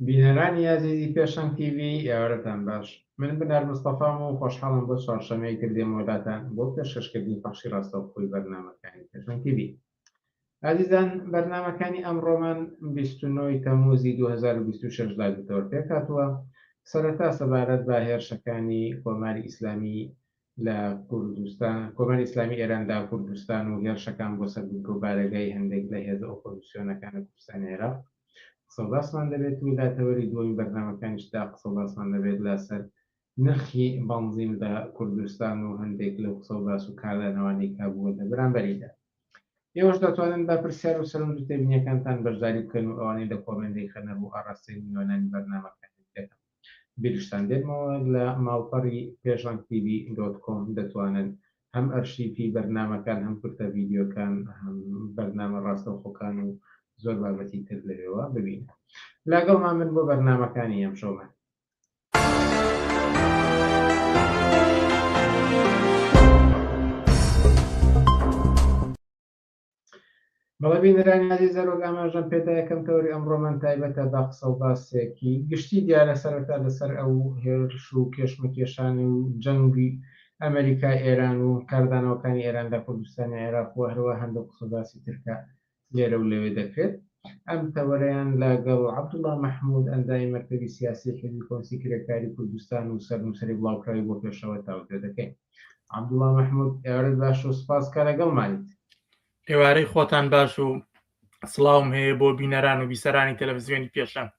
بینەرانی یازیدی پێشەنگ تیV ئێوارەتان باش. من بنەر مستەفام و خۆشحاڵم بۆ چوارشەمەی کردێمە وڵاتان بۆ پێشکەشکردنی بەخشی ڕاستەوخۆی بەرنامەکانی پێشەنگ تیV. ئازیزان بەرنامەکانی ئەمڕۆمان 29 تەمووزی 2026 دادێتەوە پێکهاتووە. سەرەتا سەبارەت بە هێرشەکانی کۆماری ئیسلامی لە کوردستان، کۆماری ئیسلامی ئێراندا کوردستان و هێرشەکان بۆ سەربردن و بارەگای هەندێک لە هێزە ئۆپۆزیسیۆنەکانی کوردستانی عێراق قسە و باسمان دەبێت و داەوەری دووەمی بەرنامەکانیشدا قسە و باسمان دەبێت لەسەر نرخی بەنزین لە کوردستان و هەندێک لەو قسە و باس و کارلانەوانی کابووە لە بەرامبەریدا. ئێوەش دەتوانن بە پرسیار و سەرنج و تێبینیەکانتان بەشداری بکەن و ئەوانەی لە کۆمنتەی خەنە بۆ ئاڕاستەی میوانانی بەرنامەکانی دێتن. بیرشتان دێنمەوە لە ماڵپەڕی پێشەنگ tv.com دەتوانن هەم ئەرشیفی بەرنامەکان هەم کورتە ڤیدیۆکان هەم بەرنامە ڕاستەوخۆکان و زۆر بابەتی تر لەوێەوە ببینن. لەگەڵمان من بۆ بەرنامەکانی ئەمشەومان. بەڵێ بینەرانی عەزیز زەرۆک ئاماژەم پێدا یەکەم تەوەری ئەمڕۆمان تایبەتە بە قسە و باسێکی گشتی دیارە سەرەتا لەسەر ئەو هێرش و کێشمەکێشانی و جەنگی ئەمریکا ئێران و کاردانەوەکانی ئێران لە کوردستانی عێراق و هەروە هەندێک قسە و باسی ترکە لێرە و لەوێ دەکرێت. ئەم تەوەرەیان لەگەڵ عەبدوڵڵا مەحموود ئەندامی مەرکەزی سیاسی حیزبی کۆنسی کرێکاری کوردستان و سەرنووسەری بڵاوکراوی بۆ پێشەوە تاوتوێ دەکەین. عەبدوڵڵا مەحموود ئێوارەت باش و سوپاس کە لەگەڵمانیت. ئێوارەی خۆتان باش و سڵاوم هەیە بۆ بینەران و بیسەرانی تەلەڤیزیۆنی پێشەنگ.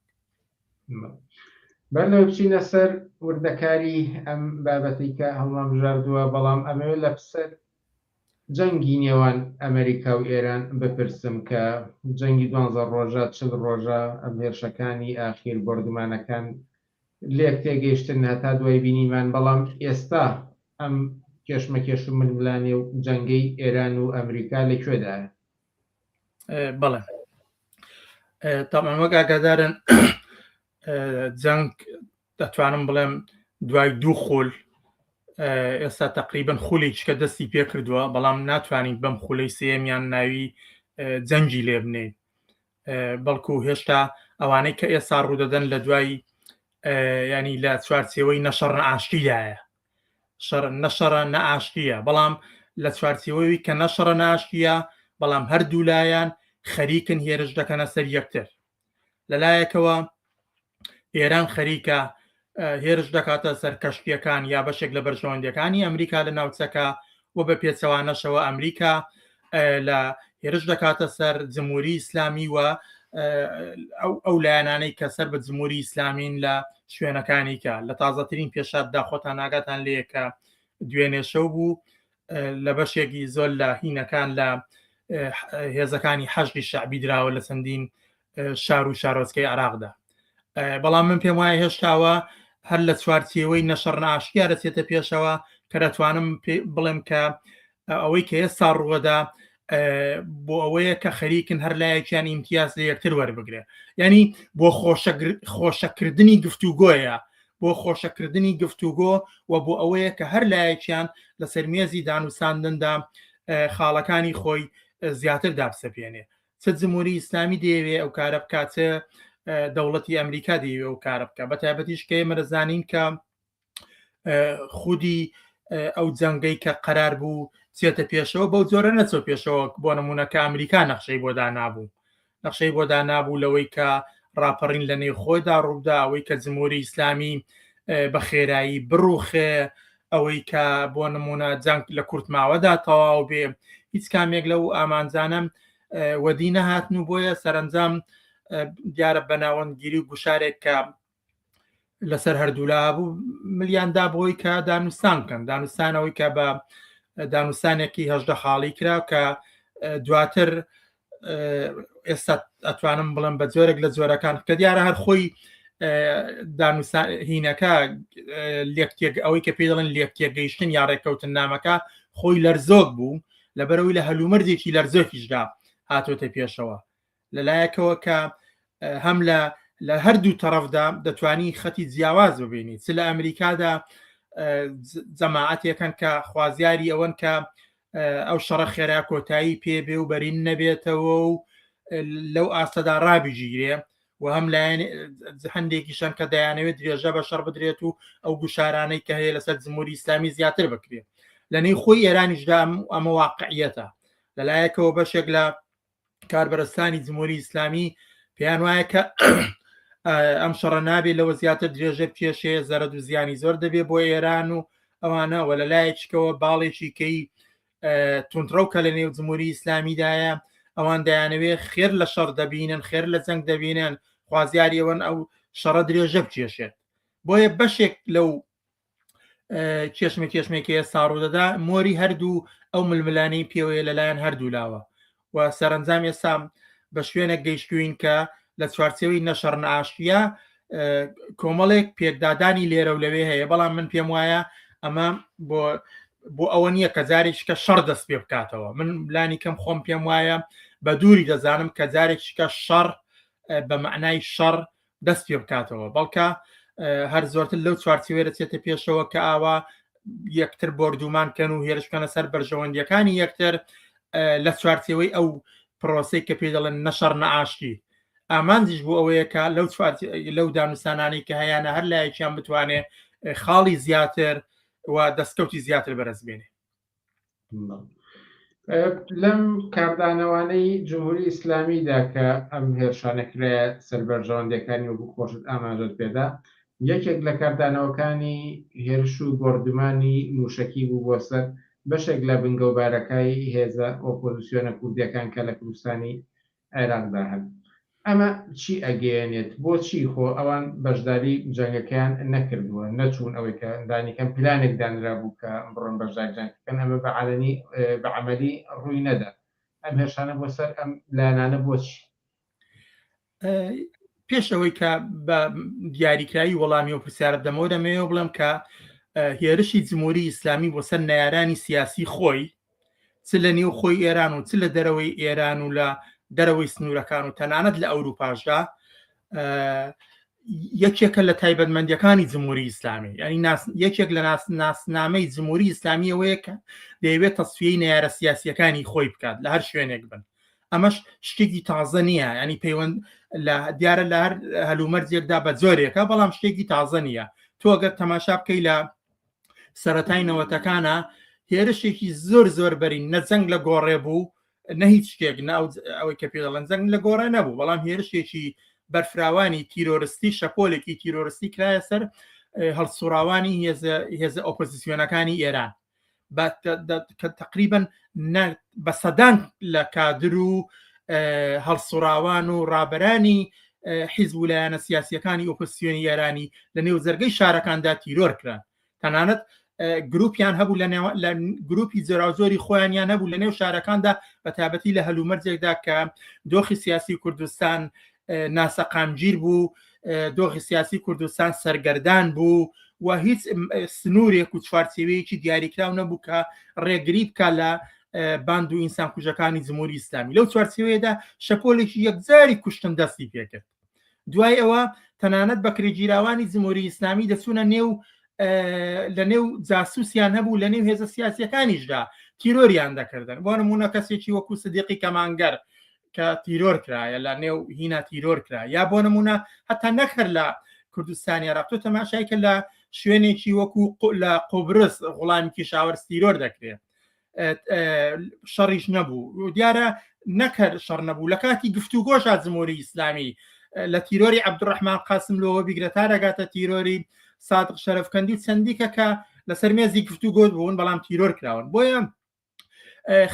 بەرنەوە بچینە سەر وردەکاری ئەم بابەتی کە هەڵمان بژاردووە، بەڵام ئەمەوێت لە پسەر جەنگی نێوان ئەمریکا و ئێران بپرسم کە جەنگی 12 ڕۆژە 40 ڕۆژە ئەم هێرشەکانی ئاخیر بەردومانەکان لێک تێگەیشتن هەتا دوای بینیمان، بەڵام ئێستا ئەم کێشمەکێش و ململانێ و جەنگەی ئێران و ئەمریکا لەکوێدایە؟ بەڵێ تامان وەک ئاگادارن جەنگ دەتوانم بڵێم دوای دوو خول ئێستا تقریبن خولێکی کە دەستی پێ کردووە، بەڵام ناتوانین بەم خولەی سێمیان ناوی جەنگی لێ بنێن، بەڵکو هێشتا ئەوانەی کە ئێستا ڕوودەدەن لە دوای ینی لە چوارچێوەی نەشەڕ نەئاشتیدایە، نەشەڕە نەئاشتیە، بەڵام لە چوارچێوەی کە نەشەڕە نەئاشتیە، بەڵام هەردوو لایەن خەریکن هێرش دەکەنە سەر یەکتر. لەلایەکەوە ئێران خەریکە هێرش دەکاتە سەر کەشتیەکان یا بەشێک لە بەرژەوەندەکانی ئەمریکا لە ناوچەکە و بە پێچەوانەشەوە ئەمریکا لە هێرش دەکاتە سەر جمهوری ئیسلامی و ئەو لایەنانەی کە سەر بە جمهوری ئیسلامین لە شوێنەکانی کە لە تازەترین پێشاتدا خۆتان ئاگاتان لێیە کە دوێنێ شەو بوو لە بەشێکی زۆر لە هینەکان لە هێزەکانی حەشدی شەعبی دراوە لە چەندین شار و شارۆچکەی عێراقدا. بەڵام من پێم وایە هێشتاوە هەر لە چوارچێوەی نەشەڕ نەئاشتیا دەچێتە پێشەوە کە دەتوانم بڵێم کە ئەوەی کە ئێستا ڕووەدا بۆ ئەوەیە کە خەریکن هەر لایەکیان ئیمتیاز لە یەکتر وەربگرێ، ینی بۆ خۆشەکردنی گفتوگۆیە، بۆ خۆشەکردنی گفتوگۆ و بۆ ئەوەیە کە هەر لایەکیان لە سەرمێزی دانووساندندا خاڵەکانی خۆی زیاتر دابسەپێنێ. چ جمهوری ئیسلامی دەیەوێ ئەو کارە بکات، دەوڵەتی ئەمریکا دەیەوێ ئەو کارە بکە، بە تایبەتیش کە ئێمە دەزانین کە خودی ئەو جەنگەی کە قەرار بوو چێتە پێشەوە بەو جۆرە نەچۆ پێشەوە، بۆ نمونەکە ئەمریکا نەخشەی بۆ دانابوو لەوەی کە ڕاپەڕین لە نێو خۆیدا ڕوودا، ئەوەی کە جمهوری ئیسلامی بە خێرایی بڕوخێ، ئەوەی کە بۆ نمونە جەنگ لە کورتماوەدا تەواو بێ، هیچ کامێک لەو ئامانجانم وەدی نەهاتن و بۆیە سەرنجام دیارە بەناوەندگیری و گوشارێک کە لەسەر هەردوولا بوو ملیاندا بۆی کە دانوستان بکەن، دانوستانەوەی کە بە دانوستانێکی هەژدە خاڵی کرا کە دواتر ئێستا ئەتوانم بڵم بە جۆرێک لە جۆرەکان کە دیارە هەر خۆی هینەکە ئەوەی کە پێ دەڵێن لێکتێگەیشتن یا ڕێککەوتن نامەکە خۆی لەرزۆک بوو لەبەرەوەی لە هەلومەرجێکی لەرزۆکیشدا هاتۆتە پێشەوە، لەلایەکەوە کە هەم لە هەردوو تەرەفدا دەتوانی خەتی جیاواز ببینی، چ لە ئەمریکادا جەماعەتێکن کە خوازیاری ئەوەن کە ئەو شەڕە خێرا کۆتایی پێبێ و بەرین نەبێتەوە و لەو ئاستەدا ڕابیژیرێ، و هەم لایەن هەندێکیشان کە دەیانەوێت درێژە بە شەڕ بدرێت و ئەو گوشارانەی کە هەیە لەسەر جمهوری ئیسلامی زیاتر بکرێت لەنەی خۆی ئێرانیشدا ئەمە واقعیەتە لەلایەکەوە بەشێک لە کاربەرستانی جمهوری ئیسلامی پێیان وایە کە ئەم شەڕە نابێت لەوە زیاتر درێژە پێشێ زەرد و زیانی زۆر دەبێت بۆ ئێران و ئەوانە وە لەلایەکەوە باڵێکی کەی تونتڕەوکە لە نێو جمهوری ئیسلامیدایە ئەوان دەیانەوێت خێر لە شەڕ دەبینن خێر لە جەنگ دەبینن خوازیاریەوەن ئەو شەڕە درێژە بچێشێت بۆیە بەشێک لەو کێشمێکی ئێستا ڕوودەدا مۆری هەردوو ئەو ململانەی پێوەیە لەلایەن هەردوو لاوە و سەرنجام ئێستا بە شوێنێک گەیشتوین کە لە چوارچێوەی نەشەڕ نەئاشتیە کۆمەڵێک پێکدادانی لێرە و لەوێ هەیە بەڵام من پێم وایە ئەمە بۆ ئەوە نییە کە جارێککە شەڕ دەست پێ بکاتەوە من لانی کەم خۆم پێم وایە بە دووری دەزانم کە جارێککە شەڕ بە معنای شەڕ دەست پێ بکاتەوە بەڵکە هەر زۆرتر لەو چوارچێوەیە دەچێتە پێشەوە کە ئاوا یەکتر بردومانکەن و هێرشکەنە سەر بەرژەوەندیەکانی یەکتر لە چوارچێوەی ئەو پرۆسەی کە پێ دەڵێن نەشەڕ نەئاشتی ئامانجیش بۆ ئەوەیە کە لەو دانووسانانی کە هەیەە هەر لایەکیان بتوانێت خاڵی زیاتر و دەستکەوتی زیاتر بەرزبێنێ لەم کاردانەوانەی جمهوری ئیسلامیدا کە ئەم هێرشانەکرێ سەربەرژەوەندەکانی وەکو خۆشت ئاماژت پێدا یەکێک لە کاردانەوەکانی هێرش و گۆڕدومانی موشکی بوو بۆ سەر بەشێک لە بنگەوبارەکەی هێزە ئۆپۆزیسیۆنە کوردیەکان کە لە کوردستانی عێراقدا هەن ئەمە چی ئەگەیەنێت بۆچی خۆ ئەوان بەشداری جەنگەکەیان نەکردووە نەچوون ئەوەی کە دانیکەم پلانێک دانرا بوو کە بڕۆن بەشداری جەنگەکەن ئەمە بە عەمەلی ڕووی نەدا ئەم هێرشانە بۆ سەر ئەم لایەنانە بۆچی پێش ئەوەی کە بە دیاریکراوی وەڵامی و پرسیارە دەمەوە دەمەوێت بڵێم کە هێرشی جمهوری ئیسلامی بۆ سەر نەیارانی سیاسی خۆی چ لە نێو خۆی ئێران و چ لە دەرەوەی ئێران و لە دەرەوەی سنوورەکان و تەنانەت لە ئەوروپاشدا یەکێکە لە تایبەتمەندیەکانی جمهوری ئیسلامی ینی یەکێک لە ناسنامەی جمهوری ئیسلامی ئەوەیە کە دەیەوێت تەسویەی نەیارە سیاسیەکانی خۆی بکات لە هەر شوێنێک بن ئەمەش شتێکی تازە نییە ینی پەیوەند لە دیارە لە هەر هەلومەرجێکدا بە جۆرێکە بەڵام شتێکی تازە نییە تۆ ئەگەر تەماشا بکەی لە سەرەتای نەوەتەکانە هێرشێکی زۆر بەرین نە جەنگ لە گۆڕێ بوو نە هیچ شتێک ئەوەی کە پێ دەڵێن جەنگ لە گۆڕێ نەبوو بەڵام هێرشێکی بەرفراوانی تیرۆریستی شەپۆلێکی تیرۆریستی کرایە سەر هەڵسوراوانی هێزە ئۆپۆزیسیۆنەکانی ئێران تقریبا بە سەدان لە کادر و هەڵسوراوان و ڕابەرانی حیزب و لایەنە سیاسیەکانی ئۆپۆزیسیۆنی ئێرانی لە نێو زەرگەی شارەکاندا تیرۆر کران تەنانەت گروپیان هەبوو لە گروپی زۆراوزۆری خۆیانیان هەبوو لە نێو شارەکاندا بە تایبەتی لە هەلومەرجێکدا کە دۆخی سیاسی کوردستان ناسەقامگیر بوو دۆخی سیاسی کوردستان سەرگەردان بوو و هیچ سنوورێک و چوارچێوەیەکی دیاریکراو نەبوو کە ڕێگری بکە لە باند و ئینسان کوژەکانی جمهوری ئیسلامی لەو چوارچێوەیەدا شەپۆلێکی یەکجاری کوشتن دەستی پێکرد دوای ئەوە تەنانەت بەکرێگیراوانی جمهوری ئیسلامی دەچوونە نێو لە نێو جاسووسیان هەبوو لە نێو هێزە سیاسیەکانیشدا تیرۆریان دەکردن بۆ نمونە کەسێکی وەکو سدیقی کەمانگەر کە تیرۆر کرایە لە نێو هینا تیرۆر کرا یا بۆ نمونە هەتا نەکرد لە کوردستانی عێراق تۆ تەماشایکە لە شوێنێکی وەکو لە قۆبرس غوڵامی کیشاوەرز تیرۆر دەکرێت شەڕیش نەبوو دیارە نەکرد شەڕ نەبوو لە کاتی گفتوگۆشە جمهوری ئیسلامی لە تیرۆری عەبدوڕەحمان قاسم لەوە بیگرێت تا دەگاتە تیرۆری سادق شەرەفکەندی و چەندیکە کە لەسەر مێزی گفتوگۆ بوون بەڵام تیرۆر کراون بۆیە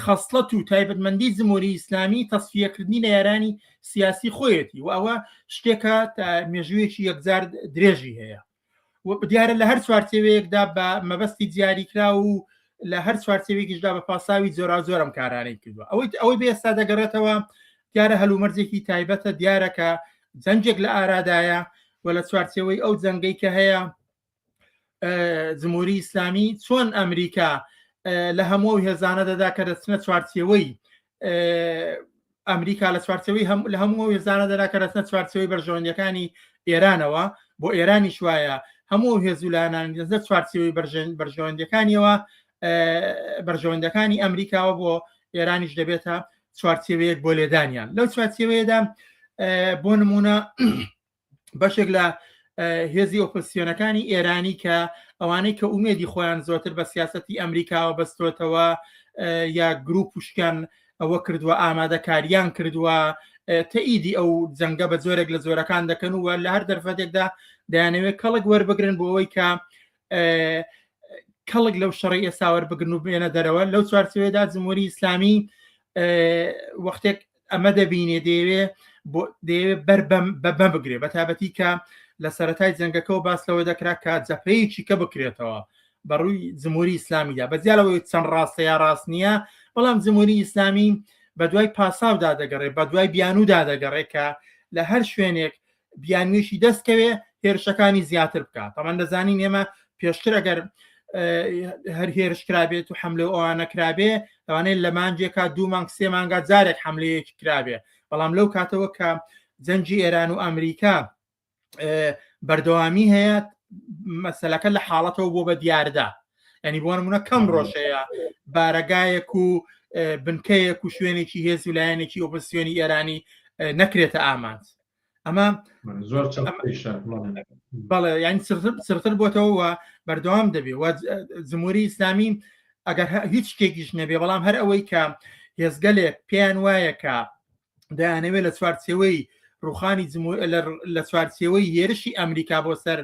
خەسڵەت و تایبەتمەندی جمهوری ئیسلامی تەسفیەکردنی لە یارانی سیاسی خۆیەتی و ئەوە شتێکە مێژوویەکی یەکجار درێژی هەیە و دیارە لە هەر چوارچێوەیەکدا بە مەبەستی دیاریکرا و لە هەر چوارچێوەیەکیشدا بە پاساوی زۆرم کارانەی کردووە ئەوەی بە ئێستا دەگەڕێتەوە دیارە هەلومەرجێکی تایبەتە دیارە کە جەنگێک لە ئارادایە و لە چوارچێوەی ئەو جەنگەی کە هەیە جمهوری ئیسلامی چۆن ئەمریکا لە هەموو هێزانە دەدا کە دەچنە چوارچێوەی ئەمریکا لە چوارچێوەی لە هەموو هێزانە دەدا کە دەچنە چوارچێوەی بەرژەوەندیەکانی ئێرانەوە بۆ ئێرانی شوایە هەموو هێزولانان دەچنە چوارچێوەی بەرژەوەندیەکانیەوە بەرژەوەندەکانی ئەمریکاوە بۆ ئێرانیش دەبێتە چوارچێوەیەک بۆ لێدانیان لەو چوارچێوەیەدا بۆ نمونە بەشێک لە هێزی ئۆپۆزیسیۆنەکانی ئێرانی کە ئەوانەی کە ئومێدی خۆیان زۆرتر بە سیاسەتی ئەمریکاوە بەستۆتەوە یا گروپ وشکان ئەوە کردووە ئامادەکاریان کردووە تەئیدی ئەو جەنگە بە زۆرێک لە زۆرەکان دەکەن و لە هەر دەرفەتێکدا دەیانەوێت کەڵک وەربگرن بۆ ئەوەی کە کەڵک لەو شەڕی ئێستا وەربگرن و بێنە دەرەوە. لەو چوارچێوەیەدا جمهوری ئیسلامی وەختێک ئەمە دەبینێ دەیەوێت بەبەم بگرێ بە تابەتی کە لە سەرەتای جەنگەکەەوە باس لەوە دەکرا کە جەپەیەکی کە بکرێتەوە بەڕووی جمهوری ئیسلامیدا بەجیالەوەی چەند ڕاستەیە ڕاست نییە، بەڵام جمهوری ئیسلامی بە دوای پاساودا دەگەڕێ بە دوای بیانودا دەگەڕێ کە لە هەر شوێنێک بیانوێشی دەستکەوێ هێرشەکانی زیاتر بکات. تەمان دەزانین ئێمە پێشتر ئەگەر هەر هێرش کرابێت و حملە ئەوانە کرابێ ئەوانەیە لە مانجێکا 2 مانگ 3 مانگا جارێک حملەیەکی کرابێ، بەڵام لەو کاتەوە کە جەنجی ئێران و ئەمریکا بەردەوامی هەیە مەسەلەکە لە حاڵەتەوە بۆ بە دیاردا، ینی بۆ نمونە کەم ڕۆژەیە بارەگایەک و بنکەیەک و شوێنێکی هێز و لایەنێکی ئۆپۆزیسیۆنی ئێرانی نەکرێتە ئامانج. ئەمە زۆر بەڵێ یانی سرتر بۆتەوە بەردەوام دەبێ و جمهوری ئیسلامی ئەگەر هیچ شتێکیش نەبێ، بەڵام هەر ئەوەی کە هێزگەلێک پێیان وایە کە دەیانەوێت لە چوارچێوەی ڕوخانی لە چوارچێوەی هێرشی ئەمریکا بۆ سەر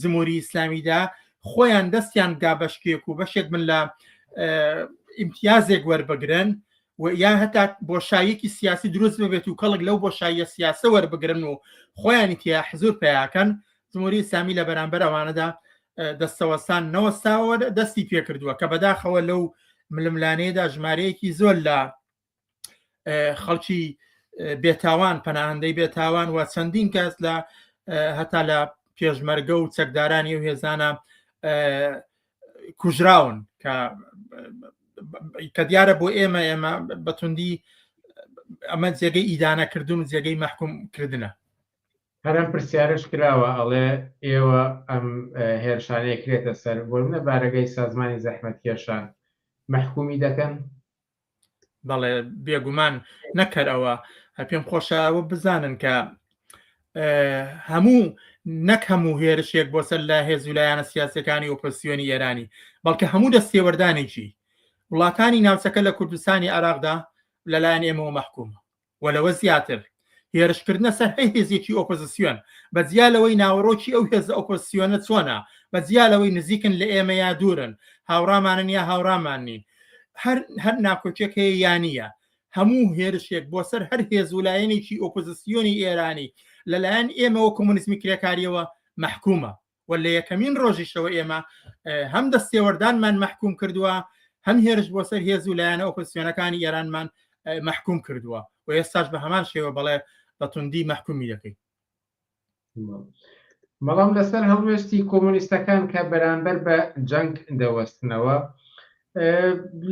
جمهوری ئیسلامیدا خۆیان دەستیان گا بەشکێک و بەشێک من لە ئیمتیازێک وەربگرن و یا هەتا بۆشاییەکی سیاسی دروست ببێت و کەڵک لەو بۆشاییە سیاسە وەربگرن و خۆیانی تیا حزور پیاکەن. جمهوری ئیسلامی لە بەرامبەر ئەوانەدا دەستەوەسان نەوەستاوە دەستی پێکردووە کە بەداخەوە لەو ململانەیەدا ژمارەیەکی زۆر لە خەڵکی بێتاوان پەناهەندەی بێتاوان و چەندین کەس لە هەتا لە پێشمەرگە و چەکدارانی و هێزانە کوژراون کە دیارە بۆ ئێمە بەتوندی ئەمە جێگەی ئیدانەکردن و جێگەی مەحکومکردنە. هەرم پرسیارش کراوە ئەڵێ ئێوە ئەم هێرشانەیە کرێتە سەر بۆ منە بارەگەی سازمانی زەحمەتکێشان مەحکومی دەکەن؟ بەڵێ بێگومان نەکەرەوە پێم خۆشەوە بزانن کە نەک هەموو هێرشێک بۆ سەر لە هێزولایانە سیاسەکانی ئۆپۆزیسیۆنی ئێرانی، بەڵکە هەموو دەستێوەردانێکی وڵاتانی ناوچەکە لە کوردستانی عێراقدا لەلایەن ئێمەوە مەحکومە و لەوە زیاتر هێرشکردنە سەر هێزێکی ئۆپۆزیسیۆن بەجیالەوەی ناوەڕۆکی ئەو هێزە ئۆپۆزیسیۆنە چۆنە، بەجیالەوەی نزیکن لە ئێمە یا دوورن، هاوڕامانن یا هاوڕامان نین، هەر ناکۆچێک هەیە یانیە، هەموو هێرشێک بۆ سەر هەر هێزولایەنێکی ئۆپۆزیسیۆنی ئێرانی لەلایەن ئێمەوە کۆمونیزمی کرێکاریەوە مەحکومە و لە یەکەمین ڕۆژیشەوە ئێمە هەم دەستێوەردانمان مەحکوم کردووە، هەم هێرش بۆ سەر هێزولایەنە ئۆپۆزیسیۆنەکانی ئێرانمان مەحکوم کردووە و ئێستاش بە هەمان شێوە بەڵێ بەتوندی مەحکومی دەکەیت. بەڵام لەسەر هەڵوێستی کۆمونیستەکان کە بەرامبەر بە جەنگ دەوەستنەوە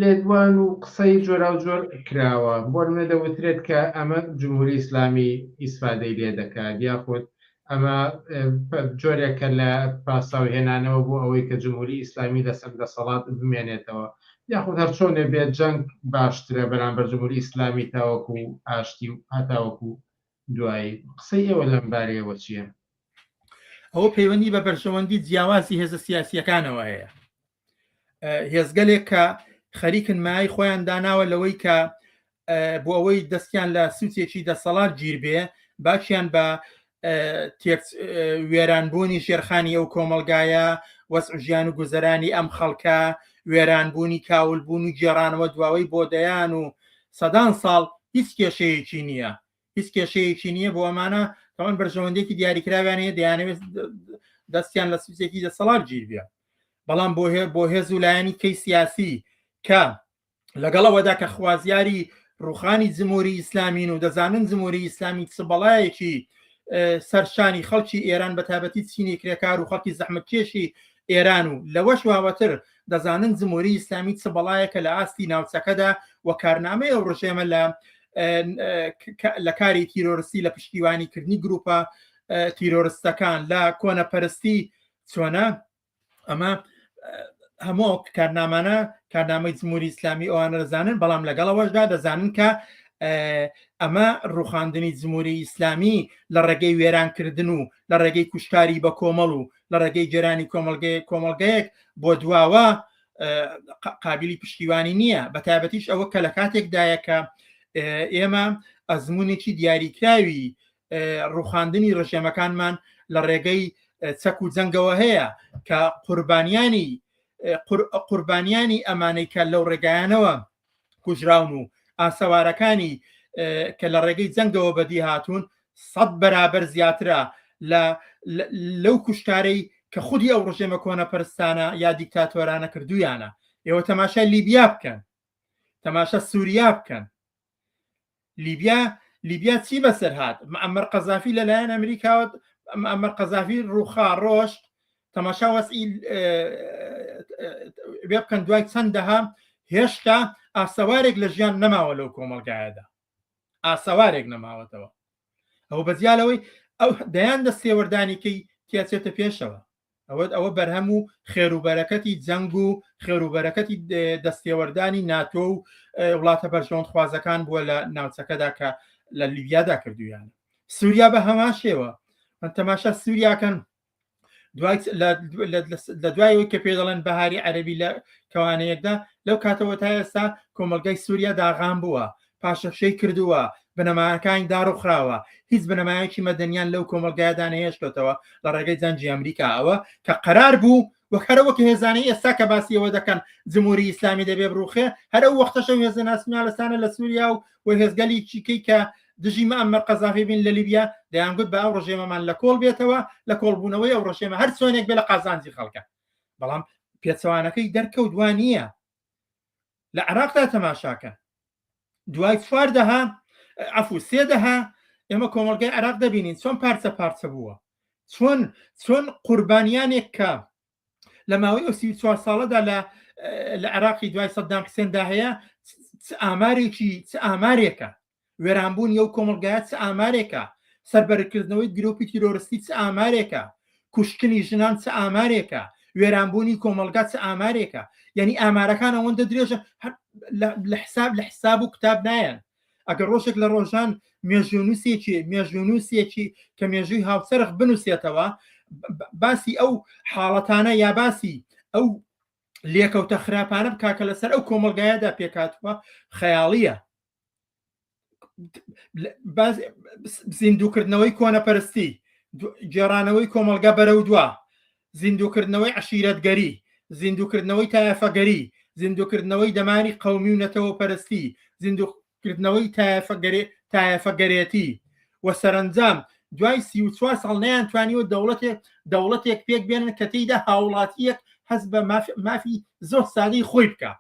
لێدوان و قسەی جۆرا و جۆر کراوە، بۆ منە دەوترێت کە ئەمە جمهوری ئیسلامی ئیسفادەی لێ دەکات یاخود ئەمە جۆرێکە لە پاساو هێنانەوە بۆ ئەوەی کە جمهوری ئیسلامی لەسەر دەسەڵات بمێنێتەوە، یاخود هەر چۆنێ بێت جەنگ باشترە بەرامبەر جمهوری ئیسلامی تاوەکو ئاشتی و هەتاوەکو دوایی. قسەی ئێوە لەم بارەیەوە چییە؟ ئەوە پەیوەندی بە بەرژەوەندی جیاوازی هێزە سیاسیەکانەوە هەیە. هێزگەلێک کە خەریکن مای خۆیان داناوە لەوەی کە بۆ ئەوەی دەستیان لە سوچێکی دەسەڵات گیر بێ باچیان بە وێرانبوونی ژێرخانی ئەو کۆمەلگایە، وەسع ژیان و گوزەرانی ئەم خەڵکە، وێرانبوونی کاولبوون و گێڕانەوە دواوەی بۆدەیان و سەدان ساڵ هیچ کێشەیەکی نییە، هیچ کێشەیەکی نییە بۆ ئەمانە تاوان بەرژەوەندێکی دیاریکراوانەیە دەیانەوێت دەستیان لە سوچێکی دەسەڵات گیر بێ. بەڵام بۆ هێز و لایەنی کەی سیاسی کە لەگەڵەوەدا کە خوازیاری ڕوخانی جمهوری ئیسلامین و دەزانن جمهوری ئیسلامی چ بەڵایەکی سەرشانی خەڵکی ئێران بە تابەتی چینی کرێکار و خەڵکی زەحمەتکێشی ئێران و لەوەش واوەتر دەزانن جمهوری ئیسلامی چ بەڵایەکە لە ئاستی ناوچەکەدا و کارنامەی ئەو ڕژێمە لە کاری تیرۆریستی لە پشتیوانیکردنی گروپە تیرۆریستەکان لە کۆنەپەرستی چۆنە. ئەمە هەموو کارنامانە کارنامەی جمهوری ئیسلامی ئەوانە دەزانن، بەڵام لەگەڵەوەشدا دەزانن کە ئەمە ڕوخاندنی جمهوری ئیسلامی لە ڕێگەی وێرانکردن و لە ڕێگەی کوشتاری بە کۆمەڵ و لە ڕێگەی جێرانی کۆمەڵگەیەک بۆ دواوە قابلی پشتیوانی نییە، بە تایبەتیش ئەوە کە لە کاتێکدایە کە ئێمە ئەزمونێکی دیاریکراوی ڕوخاندنی ڕژێمەکانمان لە ڕێگەی چەک و جەنگەوە هەیە کە قوربانیانی ئەمانەی کە لەو ڕێگایانەوە کوژراون و ئاسەوارەکانی کە لە ڕێگەی جەنگەوە بەدی هاتوون 100 بەرابەر زیاترە لەو کوشتارەی کە خودی ئەو ڕژێمە کۆنەپەرستانە یا دیکتاتۆرانە کردویانە. ئێوە تەماشای لیبیا بکەن، تەماشا سووریا بکەن. لیبیا چی بەسەر هات؟ مەعەمەر قەزافی لەلایەن ئەمریکاوە مەعەمەر قەزافی ڕووخا ڕۆشت، تەماشا وەسئی بێ بکەن دوای چەندەها هێشتا ئاسەوارێک لە ژیان نەماوە لەو کۆمەڵگایەدا، ئاسەوارێک نەماوەتەوە. ئەو بەجیالەوەی ئەو دەیان دەستێوەردانیکەی تێچێتە پێشەوە. ئەوە بەرهەم و خێروبەرەکەتی جەنگ و خێروبەرەکەتی دەستێوەردانی ناتۆ و وڵاتە بەرژەوەند خوازەکان بووە لە ناوچەکەدا کە لە لیبیادا کردویان. سووریا بە هەمان شێوە تەماشا سووریاکەن لە دوایەوەی کە پێ دەڵێن بەهاری عەرەبی لە کەوانەیەکدا لەو کاتەوە تا ئێستا کۆمەلگای سووریا داغام بووە، پاشەخشەی کردووە، بنەمایەکانی داڕوخراوە، هیچ بنەمایەکی مەدەنیان لەو کۆمەلگایەدا نەهێشتێتەوە لە ڕێگەی جەنگی ئەمریکا. ئەوە کە قەرار بوو وەکەرەوە کە هێزانەی ئێستا کە باسیەوە دەکەن جمهوری ئیسلامی دەبێ بڕوخێ، هەر ئەو وەختەشە هێزە ناسنیالەسانە لە سووریا و هێزگەلی چیکەی کە دژی مەعەمەر قەزافی بین لە لیبیا دەیانگوت بە ئەو ڕژێمەمان لە کۆڵ بێتەوە، لە کۆڵبوونەوەی ئەو ڕژێمە هەر چۆنێک بێ لە قازانجی خەڵکە. بەڵام پێچەوانەکەی دەرکەوت وان نییە. لە عێراقدا تەماشاکە دوای 3 ئێمە کۆمەڵگای عێراق دەبینین چۆن پارچە بووە، چۆن قوربانیانێک کە لە ماوەی 34 ساڵەدا لە عێراقی دوای سەدام حوسێندا هەیە چ ئامارێکە، وێرانبوون ئەو کۆمەڵگایە چ ئامارێکە، سەربەرکردنەوەی گرۆپی تیرۆریستی چ ئامارێکە، کوشتنی ژنان چ ئامارێکە، وێرانبوونی کۆمەلگا چ ئامارێکە. یعنی ئامارەکان ئەوەندە درێژە لە حساب و کتاب نایەن. ئەگەر ڕۆژێک لە ڕۆژان مێژوونووسێکی کە مێژووی هاوسەرخ بنووسێتەوە باسی ئەو حاڵەتانە یا باسی ئەو لێکەوتە خراپانە بکاکە لەسەر ئەو کۆمەلگایەدا پێکاتوە خەیاڵیە. زیندووکردنەوەی کۆنەپەرستی، گێڕانەوەی کۆمەلگا بەرەو دووە، زیندووکردنەوەی عەشیرەتگەری، زیندووکردنەوەی تایەفەگەری، زیندووکردنەوەی دەمانی قەومی و نەتەوە پەرستی، زیندووکردنەوەی تایەفەگەرێتی و سەرنجام دوای 34 ساڵ نەیانتوانیوە دەوڵەتێک پێک بێنن کە تێیدا هاوڵاتیەک هەست بە مافی زۆر سادەی خۆی بکە.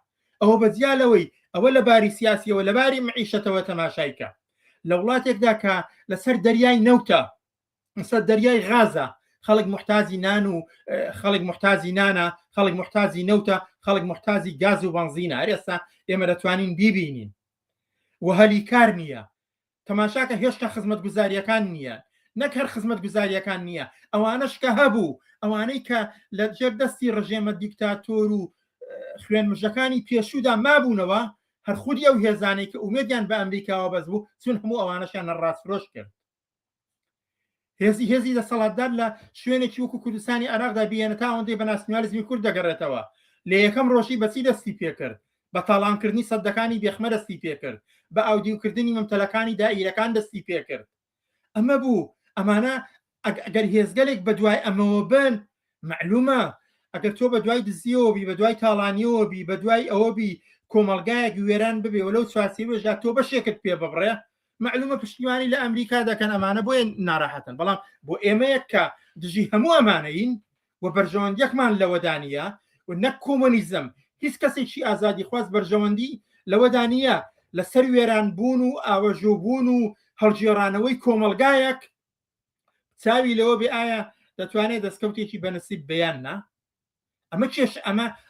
ئەوە بەجیالەوەی ئەوە لە باری سیاسیەوە لە باری معیشەتەوە تەماشایکە. لە وڵاتێکدا کە لەسەر دەریای نەوتە، لەسەر دەریای غازە، خەڵک محتاجی نان و خەڵک محتاجی نانە، خەڵک محتاجی نەوتە، خەڵک محتاجی گاز و بەنزینە. هەر ئێستا ئێمە دەتوانین بیبینین و هەلی کار نییە. تەماشاکە هێشتا خزمەتگوزاریەکان نییە، نەک هەر خزمەتگوزاریەکان نییە، ئەوانەش کە هەبوو، ئەوانەی کە لە جێر دەستی ڕژێمە دیکتاتۆر و خوێنمژەکانی پێشودا مابوونەوە، هەر خودی ئەو هێزانەی کە ئومێدیان بە ئەمریکاوە بەس بوو چون هەموو ئەوانەشیان ڕاستفرۆش کرد. هێزی دەسەڵاتدار لە شوێنێکی وەکو کوردستانی عێراقدا بێنە تا ئەوەندەی بە ناسیۆنالیزمی کورد دەگەڕێتەوە. لە یەکەم ڕۆژی بەچی دەستی پێکرد؟ بە تاڵانکردنی سەدەکانی بێخمە دەستی پێکرد، بە ئاودیوکردنی مەمتەلەکانی دائیرەکان دەستی پێکرد. ئەمە بوو. ئەمانە ئەگەر هێزگەلێک بە دوای ئەمەوە بن معلومە ئەگەر تۆ بە دوای دزیەوە بی، بە دوای تاڵانیەوە بی، بە دوای ئەوە بی کۆمەلگایەک وێران ببێ و لەو چوارچێوەژدا تۆ بەشێکت پێ ببڕێ، معلومە پشتیوانی لە ئەمریکا دەکەن. ئەمانە بۆیە ناڕاحەتن. بەڵام بۆ ئێمەیەک کە دژی هەموو ئەمانەین و بەرژەوەندیەکمان لەوەدانە و نەک کۆمۆنیزم، هیچ کەسێکی ئازادی خواست بەرژەوەندی لەوەدانە لەسەر وێران بوون و ئاوەژۆبوون و هەڵگێڕانەوەی کۆمەلگایەک چاوی لەوە بێ ئایا دەتوانێت دەستکەوتێکی بەنسیب بەیان نا.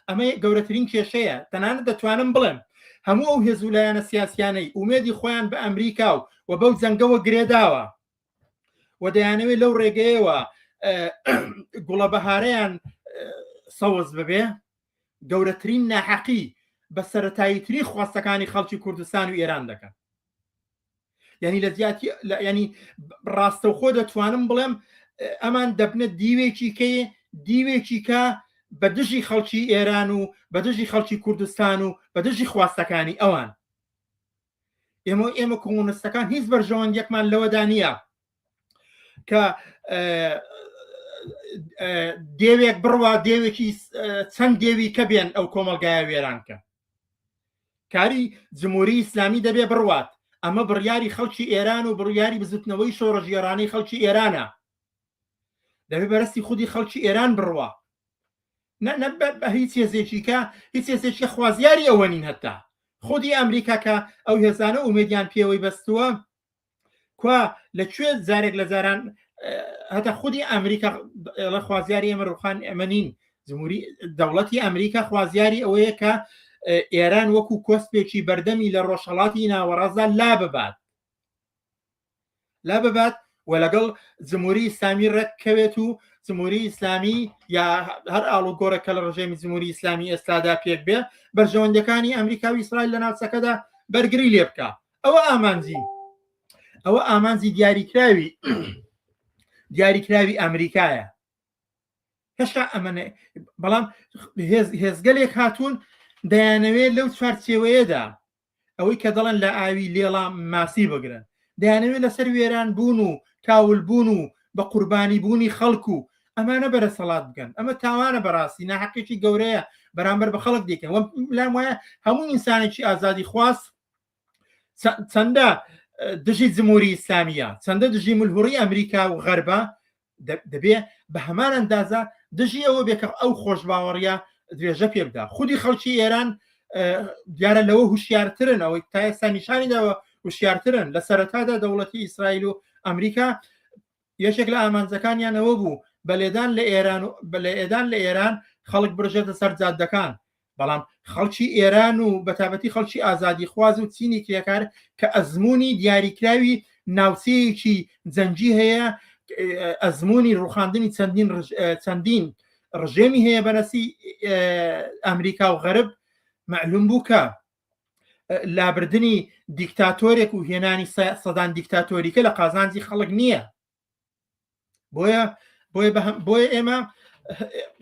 ئەمە گەورەترین کێشەیە. تەنانەت دەتوانم بڵێم هەموو ئەو هێزولایەنە سیاسیانەی ئومێدی خۆیان بە ئەمریکا و بەو جەنگەوە گرێداوە و دەیانەوێت لەو ڕێگەیەوە گوڵە بەهارەیان سەوز ببێ، گەورەترین ناحەقی بە سەرەتاییترین خواستەکانی خەڵکی کوردستان و ئێران دەکەن. ینی لە زیاتی ینی ڕاستەوخۆ دەتوانم بڵێم ئەمان دەبنە دیوێکی کە بە دژی خەڵکی ئێران و بە دژی خەڵکی کوردستان و بە دژی خواستەکانی ئەوان ئێمە کۆمونستەکان هیچ بەرژەوەندیەکمان لەوەدا نییە کە دێوێک بڕوا دێوێکی چەند دێوی کە بێن ئەو کۆمەلگایە وێرانکە کاری جمهوری ئیسلامی دەبێ بڕوات ئەمە بڕیاری خەڵکی ئێران و بڕیاری بزوتنەوەی شۆڕەژێڕانەی خەڵکی ئێرانە دەبێ بەرەستی خودی خەڵکی ئێران بڕوا بە هیچ هێزێکیکە هیچ هێزێکی خوازیاری ئەوە نین هەتا خودی ئەمریکا کە ئەو هێزانە ئومێدیان پێوەی بەستووە کوا لەکوێ جارێک لە جاران هەتا خودی ئەمریکا لە خوازیاری ئێمە ڕوخان ئەمەنین جمهوری دەوڵەتی ئەمریکا خوازیاری ئەوەیە کە ئێران وەکو کۆسپێکی بەردەمی لە ڕۆژهەڵاتی ناوەڕازدا لا ببات و لەگەڵ جمهوری ئیسلامی ڕێککەوێت و جمهوری ئیسلامی یا هەر ئاڵوگۆڕێکە لە ڕژێمی جمهوری ئیسلامی ئێستادا پێک بێ بەرژەوەندەکانی ئەمریکا و ئیسرائیل لە ناوچەکەدا بەرگری لێ بکە ئەوە ئامانجی دیاریکراوی ئەمریکایە هێشتا ئەمەنێ بەڵام هێزگەلێک هاتوون دەیانەوێت لەو چوارچێوەیەدا ئەوەی کە دەڵێن لە ئاوی لێڵا ماسی بگرن دەیانەوێت لەسەر وێران بوون و کاول بوون و بە قوربانی بوونی خەڵکو و ئەمانە بەرەسەڵات بگەن ئەمە تاوانە بەڕاستی ناحەقێکی گەورەیە بەرامبەر بە خەڵک دێکن لام وایە هەموو ئینسانێکی ئازادی خواست چەندە دژی جمهوری ئیسلامیە چەندە دژی ملهوڕی ئەمریکا و غەربە دەبێ بە هەمان ئەندازە دژی ئەوە بێکە ئەو خۆشباوەڕیە درێژە پێ بدا خودی خەڵکی ئێران دیارە لەوە هوشیارترن ئەوەی تا ئێستا نیشانیداوە هوشیارترن لە سەرەتادا دەوڵەتی ئیسرائیل و ئەمریکا یەکێک لە ئامانجەکانیانەوە بوو بەلێدان لە ئێران خەڵک برژێتە سەر جادەکان بەڵام خەڵکی ئێران و بەتابەتی خەڵکی ئازادی خواز و چینی کرێکار کە ئەزمموی دیاریکراوی ناوچەیەکی جەنجی هەیە ئەزمموی ڕوخاندنی چەندین ڕژێمی هەیە بەنەسی ئەمریکا و غەرب معلوم بوو کە لابردنی دیکتاتۆرێک و هێنانی سەدان دیکتاتۆریکە لە قازانجی خەڵک نییە بۆیە ئێمە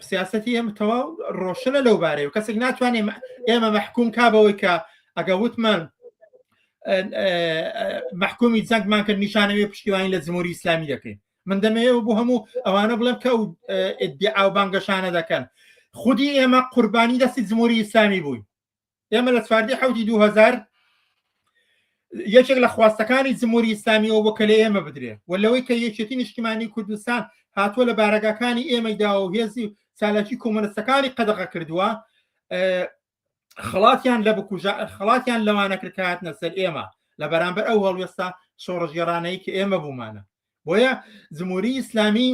سیاسەتی ئێمە تەواو ڕۆشنە لەو بارەیە و کەسێک ناتوانێت ئێمە مەحکوم کابەوەی کە ئەگە وتمان محکومی جەنگمان کرد نیشانەوێ پشتیوانی لە جمهوری ئیسلامی دەکەین من دەمەوێت بۆ هەموو ئەوانە بڵێم کە ئەو ئیدعا و بانگەشانە دەکەن خودی ئێمە قوربانی دەستی جمهوری ئیسلامی بووین ئێمە لە چواردەی حوتی 2000 یەکێک لە خواستەکانی جمهوری ئیسلامی ئەو بۆکە لە ئێمە بدرێ و لەوەی کە یەکێتی نیشتیمانی کوردستان هاتووە لە بارەگاکانی ئێمەیدا و هێزی چالاکی کۆمونستەکانی قەدەغە کردووە خەڵاتیان لەوانە کرد کە هاتنە سەر ئێمە لە بەرامبەر ئەو هەڵوێستا شۆڕەژێڕانەی کە ئێمە بوومانە بۆیە جمهوری ئیسلامی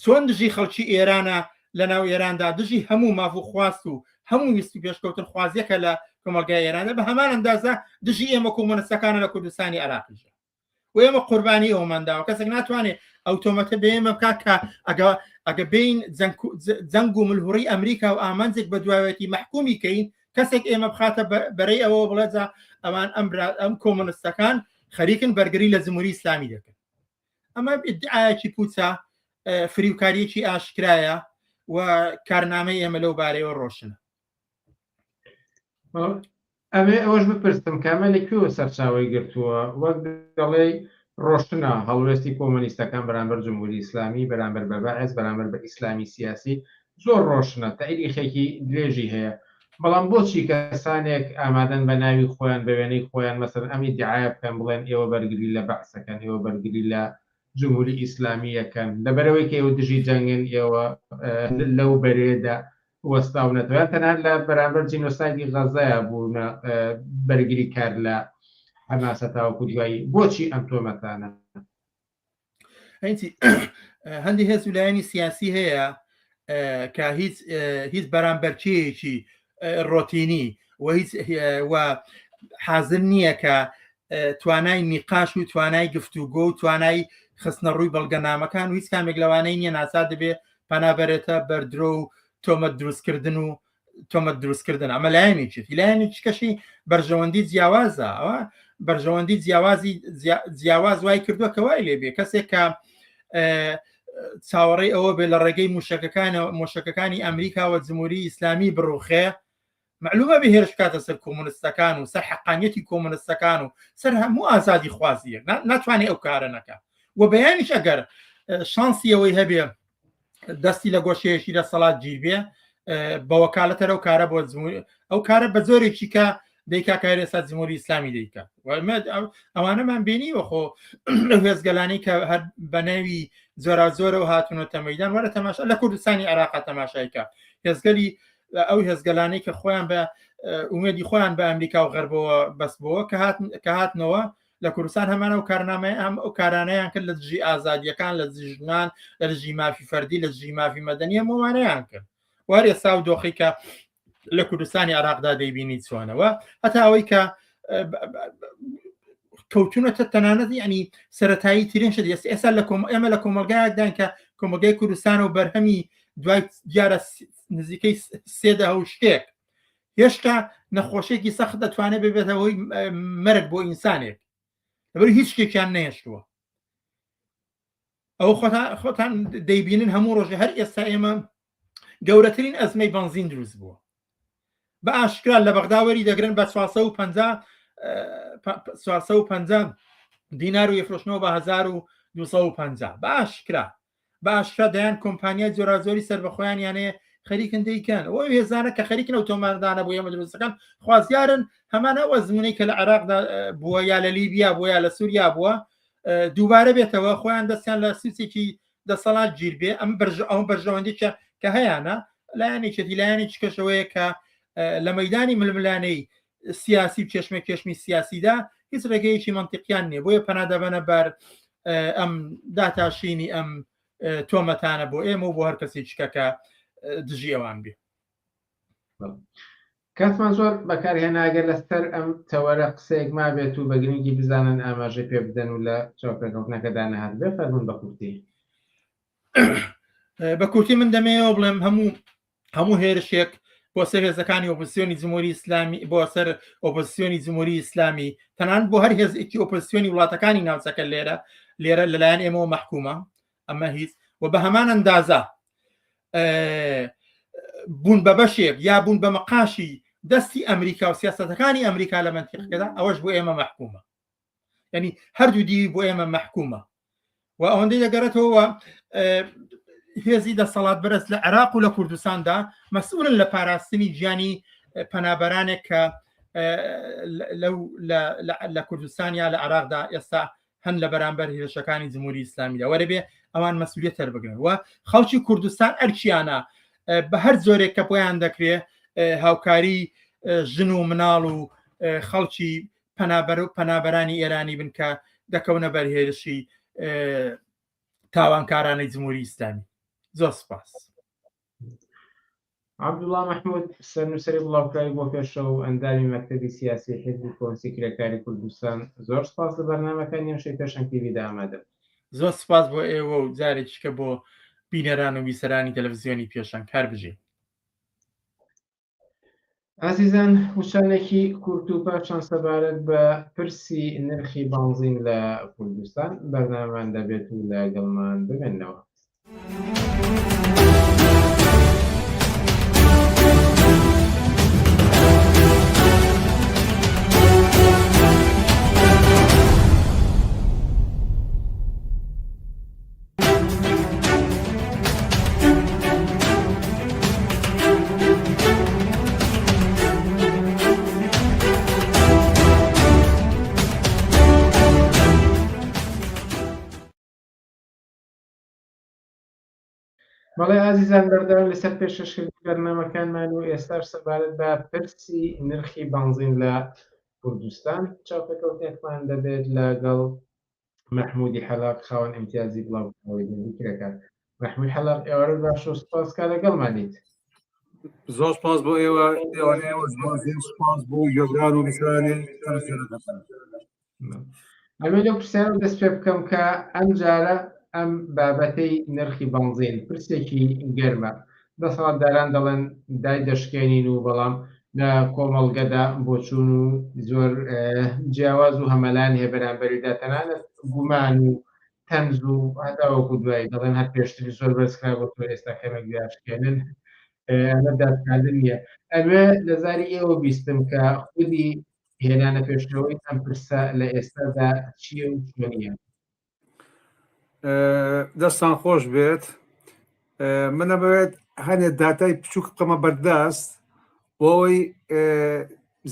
چۆن دژی خەڵکی ئێرانە لە ناو ئێراندا دژی هەموو مافوو خواست و هەموو ویستی پێشکەوتن خوازیەکە لە کۆمەلگای ئێرانە بە هەمان ئەندازە دژی ئێمە کۆمونستەکانە لە کوردستانی عێراقیژە و ئێمە قوربانی ئەومانداوە کەسێک ناتوانێت ئەوتۆمەتە بە ئێمە بکات کە ئەگە بین جەنگ و ملهوڕی ئەمریکا و ئامانجێک بە دواوێتی محکومی کەین کەسێک ئێمە بخاتە بەرەی ئەوە بڵێجا ئەوان ئەم کۆمونستەکان خەریکن بەرگری لە جمهوری ئیسلامی دەکەن ئەمە ئیدعایەکی پوچە فریوکاریەکی ئاشکرایە و کارنامەی ئێمە لەو بارەیەوە ڕۆشنە ئەمێ ئەوەش بپرسم کامە لەکوێوە سەرچاوی گرتووە وەک دەڵێ ڕۆشنە هەڵوێستی کۆمۆنیستەکان بەرامبەر جمهوری ئیسلامی بەرامبەر بە بەعز بەرامبەر بە ئیسلامی سیاسی زۆر ڕۆشنە تاریخێکی درێژی هەیە بەڵام بۆچی کەسانێک ئامادەن بە ناوی خۆیان بە وێنەی خۆیان مەسەن ئەمی دیعاە بکەن بڵێن ئێوە بەرگری لە بەعسەکەن ئێوە بەرگری لە جمهوری ئیسلامیەکەن لەبەرەوەی کە ئێوە دژی جەنگن ئێوە لەو بەرێدا وەستاونەتەوە تەنان لە بەرامبەر جینۆسایدی غەزایە بوونە بەرگری کار لە حەماسەتاوەکو دوایی بۆچی ئەم تۆمەتانە هەندی هێز ویلایەنی سیاسی هەیە کە هیچ بەرامبەرچیەکی ڕۆتینی و حاضر نییە کە توانای نیقاش و توانای گفتوگۆ و توانای خستنە ڕووی بەڵگەنامەکان و هیچ کامێک لەوانەی نییە ناسا دەبێ پەنابەرێتە بەردرۆ و تۆمەت دروستکردن ئەمە لایەنێکی لایەنێکی کەشی بەرژەوەندی جیاوازە ئەوە بەرژەوەندی جیاواز وای کردووە کە وای لێبێ کەسێک کە چاوەڕێی ئەوە بێ لە ڕێگەی موشەکەکانی ئەمریکا و جمهوری ئیسلامی بڕوخێ معلومە بە هێرش کاتە سەر کۆمونستەکان و سەر حەقانیەتی کۆمونستەکان و سەر هەموو ئازادی خوازیە ناتوانێت ئەو کارە نەکە و بەیانیش ئەگەر شانسی ئەوەی هەبێ دەستی لە گۆشەیەشی لە سەڵات گیر بێ بە وەکالەتەرە ئەو کارە بۆ ئەو کارە بە زۆرێکی کە دەیکا کار ئێستا جمهوری ئیسلامی دەیکات ئەوانەمان بینیوە خۆ هێزگەلانی کە هەر بەناوی زۆرە و هاتوونەتە مەیدان وەرە تەماشا لە کوردستانی عێراق تەماشایکە هێزگەلی ئەو هێزگەلانەی کە خۆیان بە ئومێدی خۆیان بە ئەمریکا و غەربەوە بەسبەوە کە هاتنەوە لە کوردستان هەمانە و کارنامەیە ئەم ئەو کارانەیان کرد لە دژی ئازادیەکان لە دژی ژنان لە دژی مافی فەردی لە دژی مافی مەدەنی هەمووانەیان کرد وار ئێستا و دۆخی کە لە کوردستانی عێراقدا دەیبینی چۆنەوە هەتا ئەوەی کە کەوتونەتە تەنانەت ینی سەرەتایی ترین شت ئێستا ئێمە لە کۆمەلگایەکدان کە کۆمەلگای کوردستان و بەرهەمی دوای دیارە نزیکەی سێدە هەو شتێک هێشتا نەخۆشێکی سەخت دەتوانێت ببێتەوەی مەرگ بۆ ئینسانێک لەبەر هیچ شتێکیان نەهێشتووە ئەو خۆتان دەیبینن هەموو ڕۆژێ هەر ئێستا ئێمە گەورەترین ئەزمەی بنزین دروست بووە بە ئاشکرا لە بەغداوەری دەگرن بە 450 دینار و یەفرۆشتنەوە بە 1250 بە ئاشکرا دەیان کۆمپانیای زۆرازۆری سەر بەخۆیان یانەیە خەریکن دەیکەن ئەوە هێزانە کە خەریکن ئەو تۆماردانە بۆ ئێمە دروستەکان خوازیارن هەمانە ئەزمونەی کە لە عێراقدا بووە یا لە لیبیا بووە یا لە سووریا بووە دووبارە بێتەوە خۆیان دەستیان لە سوسێکی دەسەڵات گیر بێ ئەم بەرژەوەندی کە هەیەە لایەنێکێتی لایەنی چکەشەوەیە کە لە مەدانی ململانەی سیاسی کێشمی سیاسیدا هیچ ڕێگەیەکی منطقیان نییە بۆیە پەنادەبەنە بەر ئەم داتاشینی ئەم تۆمەتانە بۆ ئێمە و بۆ هەر کەسی چکەکە دژی ئەوان بێ کاتمان زۆر بەکارهێناگەر لەسەر ئەم تەوەرە قسەیەک ما بێت و بە گرنگی بزانن ئاماژەی پێ بدەن و لە چاوپێکەوتنەکەدا نەهات بێ فەرمون بە کورتی بە کورتی من دەمەوێت بڵێم هەموو هێرشێک بۆ سەر هێزەکانی ئۆپۆزیسیۆنی جمهوری ئیسلامی بۆ سەر ئۆپۆزیسیۆنی جمهوری ئیسلامی تەنانەت بۆ هەر هێزێکی ئۆپۆزیسیۆنی وڵاتەکانی ناوچەکە لێرە لەلایەن ئێمەوە مەحکومە ئەمە هیچ و بە هەمان ئەندازە بوون بە بەشێک یا بوون بە مەقاشی دەستی ئەمریکا و سیاسەتەکانی ئەمریکا لە منتیقەکەدا ئەوەش بۆ ئێمە مەحکومە یعنی هەردوو دیوی بۆ ئێمە مەحکومە و ئەوەندەی دەگەڕێتەوە هێزی دەسەڵات بەرز لە عێراق و لە کوردستاندا مەسئولن لە پاراستنی گیانی پەنابەرانێک کە لە کوردستان یا لە عێراقدا ئێستا هەن لە بەرامبەر هێرشەکانی جمهوری ئیسلامیدا وەرەبێ ئەوان مەسئولیت هەربگرن و خەڵکی کوردستان ئەرچیانە بە هەر زۆرێک کە بۆیان دەکرێت هاوکاری ژن و مناڵ و خەڵکی پەنابەرانی ئێرانی بن کە دەکەونە بەرهێرشی تاوانکارانی جمهوری ئیسلامی زۆر سپاس عەبدوڵڵا مەحموود سەرنووسەری بڵاوکاری بۆ پێشەوە ئەندامی مەکتەبی سیاسی حیزبی کۆنسی کرێکاری کوردستان زۆر سپاس لە بەرنامەکانی ئەمشەی پێشەنگ تیڤیدا ئامادە زۆر سپاس بۆ ئێوە و جارێکیکە بۆ بینەران و بیسەرانی تەلەڤیزیۆنی پێشەنگ کار بژێ عزیزان وشانێکی کورت و پاشان سەبارەت بە پرسی نرخی بنزین لە کوردستان بەرنامەمان دەبێت و لەگەڵمان ببێنەوە بەڵێ عزیزان بەردەوام لەسەر پێشکەشکردنی بەرنامەکانمان و ئێستاش سەبارەت بە پرسی نرخی بنزین لە کوردستان چاوپێکەوتنێکمان دەبێت لەگەڵ محمودی حەلاق خاوەن ئیمتیازی بڵاوکاری دیکرەکان محمود حەلاق ئێوارە باش و سپاسکە لەگەڵمانیت زۆر سپاس بۆ ئێوە سپاس بۆ گوێگران و بیسەرانی ئەمە لەو پرسیارە دەست پێ بکەم کە ئەم جارە ئەم بابەتەی نرخی بنزین پرسێکی گەرمە دەسەڵاتداران دەڵێن دای دەشکێنین و بەڵام لە کۆمەڵگەدا بۆ چوون و زۆر جیاواز و هەمەلان هەیە بەرامبەریدا تەنانەت گومان و تەنز و هەتا وەکو دوایی دەڵێن هەر پێشتری زۆر بەرزکرا بۆ تۆ ئێستا خێمە گوێشکێنن ئەمە دادکاندن نییە. ئەمێ لە زاری ئێوە بیستم کە خودی هێنانە پێشەوەی ئەم پرسە لە ئێستادا چییە و چۆنیە؟ دەستان خۆش بێت منە بەوێت هەنێ داتای بچووک بقەمە بەردەست بۆی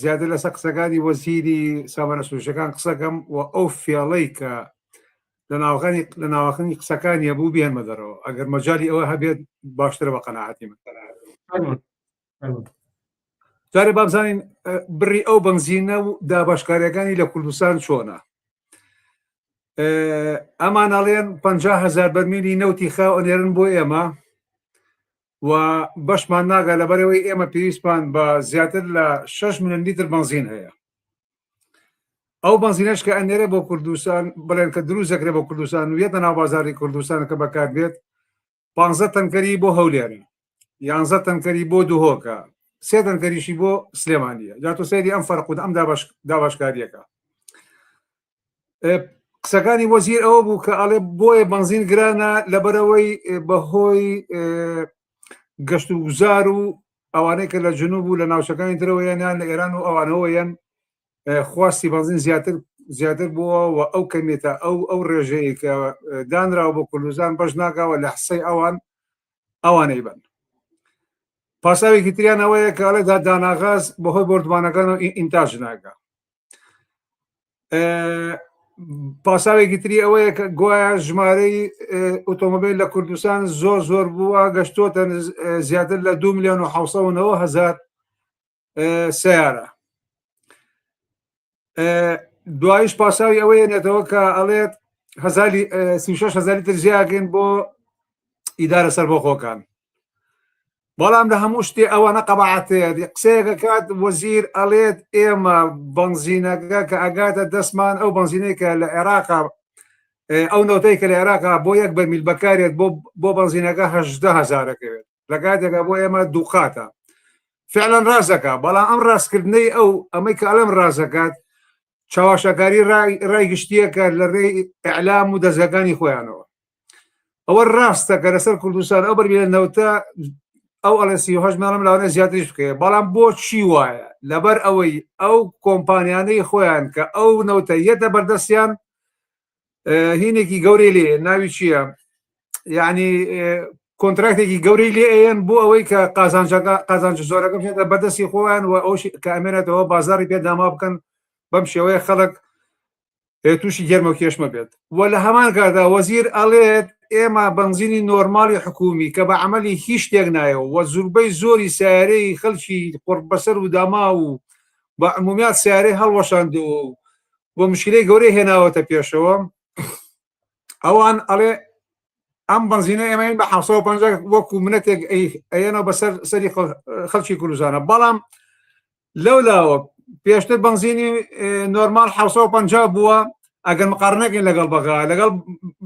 زیاتر لەسەر قسەکانی وەزیری سامانە سروشتەکان قسەکەم و ئەو فێڵەی کە لە ناوەخنی قسەکانیە بوو بێنمە دەرەوە ئەگەر مەجای ئەوە هەبێت باشترە بە قەناعەتی من. جارێ بابزانین بڕی ئەو بنزینە و داباشکاریەکانی لە کوردستان چۆنە. ئەمان ئەڵێن 50,000 بەرمیلی نەوتی خاو ئەنێرن بۆ ئێمە و بەشمان ناگا لەبەرەوەی ئێمە پێویستمان بە زیاتر لە 6 ملیۆن لیتر بنزین هەیە. ئەو بنزینەش کە ئەنێرە بۆ کوردستان بڵێن کە دروست دەکرێت بۆ کوردستان و وێتە ناو بازاری کوردستان کە بەکار بێت 15 تەنکەری بۆ هەولێرە، 11 تەنکەری بۆ دوهۆکە، 3 تەنکەریشی بۆ سلێمانیە. جا تۆ سەیری ئەم فەرق و ئەم داباشکاریەکە. قسەکانی وەزیر ئەوە بوو کە ئەڵێ بۆیە بنزین گرانە لەبەرەوەی بەهۆی گەشت و گوزار و ئەوانەی کە لە جنوب و لە ناوچەکانی درەوەیان یان لە ئێران و ئەوانەوەیان خواستی بنزین زیاتر بووە و ئەو کەمێتە ئەو ڕێژەیە کە دانراوە بۆ کوردستان بەش ناکاوە لە حسەی ئەوانەی بن. پاساوێکی تریان ئەوەیە کە ئەڵێ داناغاز بەهۆی بردوانەکان و ئینتاژ ناکە. پاساوێکی تری ئەوەیە کە گوایە ژمارەی ئۆتۆمۆبیل لە کوردستان زۆر بووە گەشتۆتە زیاتر لە 2,700,000 سیارە. دوایش پاساوی ئەوەیە نێتەوە کە ئەڵێت 36,000 لیتر زیاگەن بۆ ئیدارە سەربەخۆکان. بەڵام لە هەموو شتێ ئەوانە قەباعەتەیە قسەیەکە کات وەزیر ئەڵێت ئێمە بنزینەکە کە ئەگاتە دەستمان ئەو بنزینەی کە لە عێراقا ئەو نۆتەی کە لە عێراقا بۆ 1 بەرمیل بەکارێت بۆ بنزینەکە 18,000 بۆ ئێمە دووقاتە فعلا ڕازەکە. بەڵام ئەم ڕاستکردنەی ئەمەی کە ئەڵەم ڕازەکات چاواشەکاری ڕای گشتیەکە لە ڕێی ئیعلام و دەزگەکانی خۆیانەوە. ئەوە ڕاستە کە لەسەر کوردستان ئەو بەرمیلە نەوتە ئەو ئەڵێ 38 ملیۆن لاوانە زیاتریش بکەیە. بەڵام بۆ چی وایە؟ لەبەر ئەوەی ئەو کۆمپانیانەی خۆیان کە ئەو نەوتە یەتە بەردەستیان هینێکی گەورەی لێ ناوی چییە؟ یعنی کۆنتراکتێکی گەورەی لێ ئەیەن بۆ ئەوەی کە قازانج زۆرەکە بێتە بەردەستی خۆیان و ئەو کە ئەمێنێتەوە بازاری پێ داما بکەن بەم شێوەیە خەڵک تووشی گەرمە و کێشمە بێت. وە لە هەمان کاردا وەزیر ئەڵێت ئێمە بنزینی نۆرمالی حکومی کە بە عملی هیچ شتێک نایەوە و زوربەی زۆری سیارەی خەڵکی قڕبەسەر و داما و بە عمومیات سیارەی هەڵوەشاندەوە و بۆ مشکلەی گەورەی هێناوەتە پێشەوە. ئەوان ئەڵێ ئەم بنزینە ئێمەین بە 750 وەکو منەتێک ئەیەنەوە بەسەر سەری خەڵکی کوردستانە. بەڵام لەولاوە پێشتر بنزینی نۆرمال 750 بووە ئەگەر مقارنەکەین لەگەڵ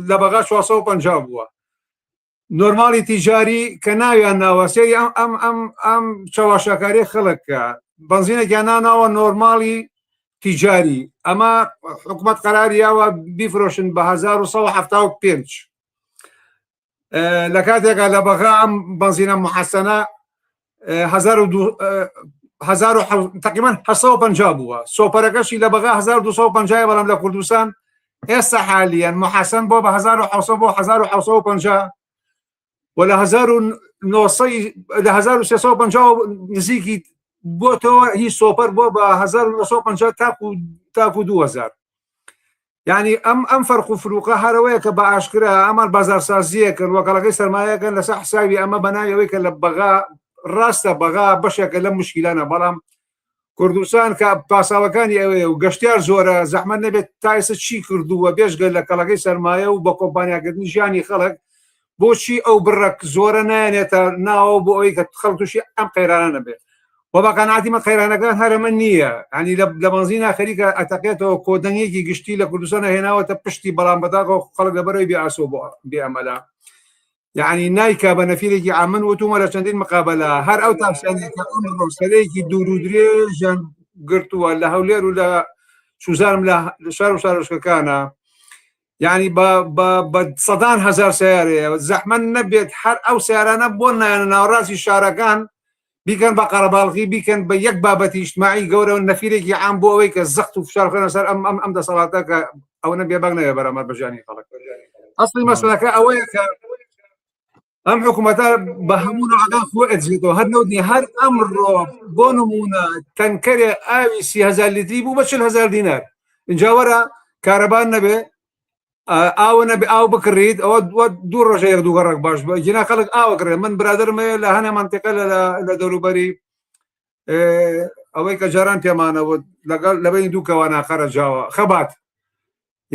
لە بەغا 450 بووە. نۆرمالی تیجاری کە ناویان ناوە سێری ئەم چاواشەکاری خەڵکە بنزینێکیان ناناوە نۆرمالی تیجاری. ئەمە حکومەت قەراریاوە بیفرۆشن بە 1175 لە کاتێکە لە بەغا ئەم بنزینە محەسەنە تقریبا 750 بووە. سۆپەرەکەشی لە بەغا 1250 بەڵام لە کوردستان ئێستا حالیان محەسەن بۆ بە 1700 بۆ 1750 و لە 1350 نزیکی بۆتەوە هیچ سۆپەر بۆ بە 1950 تاکو 2000. یعنی ئەم فەرق و فروقە هەرەوەیە کە بە ئاشکرا ئەمان بازارسازیە کرد وەکەڵەکەی سەرمایەکەن لەسەر حسابی ئەمە بەناویەوەی کە لە بەغا ڕاستە بەغا بەشێکە لە مشکلانە. بەڵام کوردستان کە پاساوەکانی ئەوەیە و گەشتیار زۆرە زەحمەت نەبێت تایسە چی کردووە بێژگە لە کەڵەکەی سەرمایە و بە کۆمپانیاکردنی ژیانی خەڵک بۆچی ئەو بڕک زۆرە نایەنێتە ناوە بۆ ئەوەی کە خەڵک تووشی ئەم قەیرانە نەبێت. و بە قەناعەتیمە قەیرانەکان هەرەمە نییە. ینی لە بنزینە خەریکە ئەتەقێتەوە کۆدەنگێکی گشتی لە کوردستانە هێناوەتە پشتی بەڵام بەداغ و خەڵک لەبەرەوەی بێ ئاسۆ بۆ بێ ئەمەلا. يعني نایکا بە نەفیرێکی ئامن وتومە لە چەندین مقابلە هەر ئەو تاپشانێکە ئەمڕۆ سەرەیەکی دوور و درێژیان گرتووە لە هەولێر و لە سوزانم لە شار و شارۆچکەکانە يعني بە سەدان هەزار سیارەیە زەحمە نەبێت هەر ئەو سیارانە بۆ نایەنە ناوەڕاستی شارەکان بیکەن بە قەرەباڵغی بیکەن بە یەک بابەتی ئیجتماعی گەورە و نەفیرێکی عام بۆ ئەوەی کە زەخت و فشار بخەنە سەر ئەم دەسەڵاتە کە ئەوە بێبەک نەبێ بەرامبەر بەژانی خەڵک ئەسڵی مەسەلەکە ئەوەیە کە ئەم حکوومەتە بە هەموو نوعەکان خۆ ئەجێتەوە هەر نەوتنی هەر ئەمڕۆ بۆ نمونە تەنکەرێ ئاوی 30,000 لیتری بوو بە 40,000 دینار اینجا وەرە کارەبان نەبێ ئاو نەبێ ئاو بکڕیت ئەوە دوو ڕۆژەیەک دوو گەڕک باش بە جنا خەڵک ئاوەکرێت من برادرمەیە لە هەنێ منتیقە لە دەوروبەری ئەوەی کە جاران پێمانەوە لەگەڵ لەبەری دوو کەوانە خەرەجاوە خەبات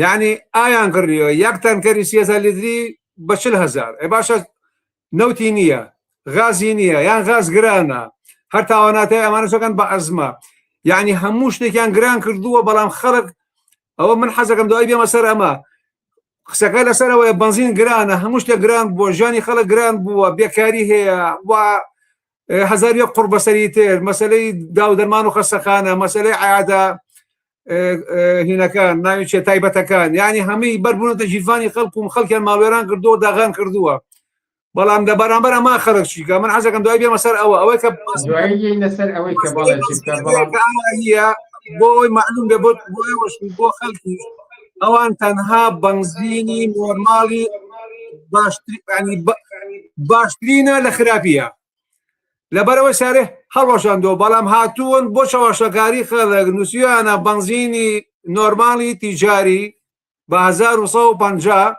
یعنی ئایان کردیەوە یەک تەنکەری 30,000 لیتری بە 40,000 باشە نەوتی نییە غازی نییە یان غاز گرانە هەر تاواناتەیە ئەمانە چۆکەن بە ئەزمە یعنی هەموو شتێکیان گران کردووە بەڵام خەڵک ئەوە من حەزەکەم دوای بێمە سەر ئەمە قسەکە لەسەرەوەی بنزین گرانە هەموو شتێک گران بۆ ژیانی خەڵک گران بووە بێکاری هەیە و هەزاریە قوڕ بەسەری تر مەسەلەی داو دەرمان و خەستەخانە مەسەلەی عیادە هینەکان ناویچێت تایبەتەکان یعنی هەمووی بەربوونەتە ژیرفانی خەڵک و خەڵکیان ماڵوێران کردووە داغان کردووە بەڵام لە بەرامبەر ئەما خەڵک چیکە من حەزەکەم دوای بێمە سەر ئەوەی کە لەسەر ئەوەی کە بۆ ئەوی معلوم بێ بۆ خەڵکی ئەوان تەنها بنزینی نۆرماڵی باشترینە لە خراپیە لەبەرەوەی سارێ هەڵوەشاندەوە بەڵام هاتوون بۆ چاوەشەکاری خەڵک نووسیانە بنزینی نۆرماڵی تیجاری بە 1150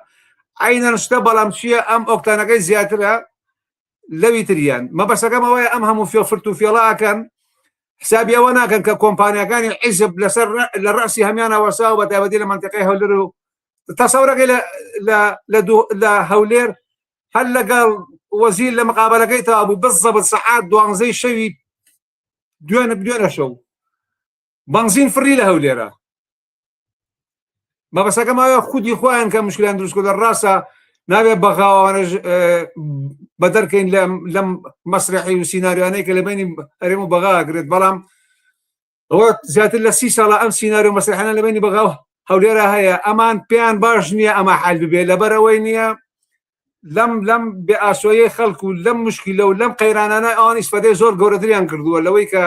عینەن شتە بەڵام چییە ئەم ئۆکتانەکەی زیاترە لەوی تریان مەبەستەکەم ئەوەیە ئەم هەموو فرت و فێڵاکەن حسابی ئەوە ناکەن کە کۆمپانیەکانی حیزب لەسەر لە ڕاستی هەمیان ئەوەسا و بە تایبەتی لە منتیقەی هەولێر و تەسەورەکەی لە هەولێر هەر لەگەڵ وەزیر لە مقابلەکەی تا بوو بزەبت سەعات 12 شەوی دوێنە شەو بنزین فڕی لە هەولێرە مەبەستەکەمەوە خودی خۆیان کە مشکلیان دروستکردە ڕاستە نابێت بەغاوانەش بە دەرکەین لەم مەسرحی و سیناریوانەی کە لە بینی هەرێم و بەغاگرێت بەڵام ئەوە زیاتر لە 30 ساڵە ئەم سیناریو مەسرحانە لە بینی بەغاو هەولێرە هەیە ئەمان پێیان باش نییە ئەمە حال ببێت لەبەرەوەی نییە لەم بێ ئاسۆیەی خەڵکو و لەم مشکلە و لەم قەیرانانە ئەوان ئیسفادەی زۆر گەورەتریان کردووە لەوەی کە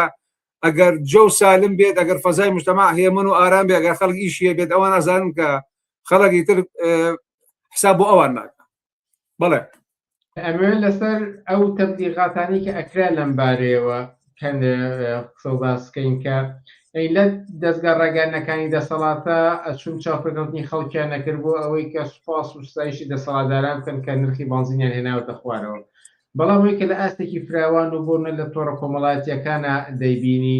ئەگەر جەو سالم بێت ئەگەر فەزای مجتەمع هێمن و ئارام بێ ئەگەر خەڵک ئیشیە بێت ئەوان ئازانن کە خەڵکی تر حساب بۆ ئەوان ناکە بەڵێ ئەمێ لەسەر ئەو تەبلیغاتانی کە ئەکرا لەم بارەیەوە قسە و باسکەین کە لە دەستگا ڕاگەیاندنەکانی دەسەڵاتە ئەچوون چاوپێکەوتنی خەڵکیان نەکرد بۆ ئەوەی کە سوپاس و ستایشی دەسەڵاتداران بکەن کە نرخی بنزینیان هێناوەتە خوارەوە بەڵام ئەوەی کە لە ئاستێکی فراوان و بۆنە لە تۆڕە کۆمەڵایەتیەکانە دەیبینی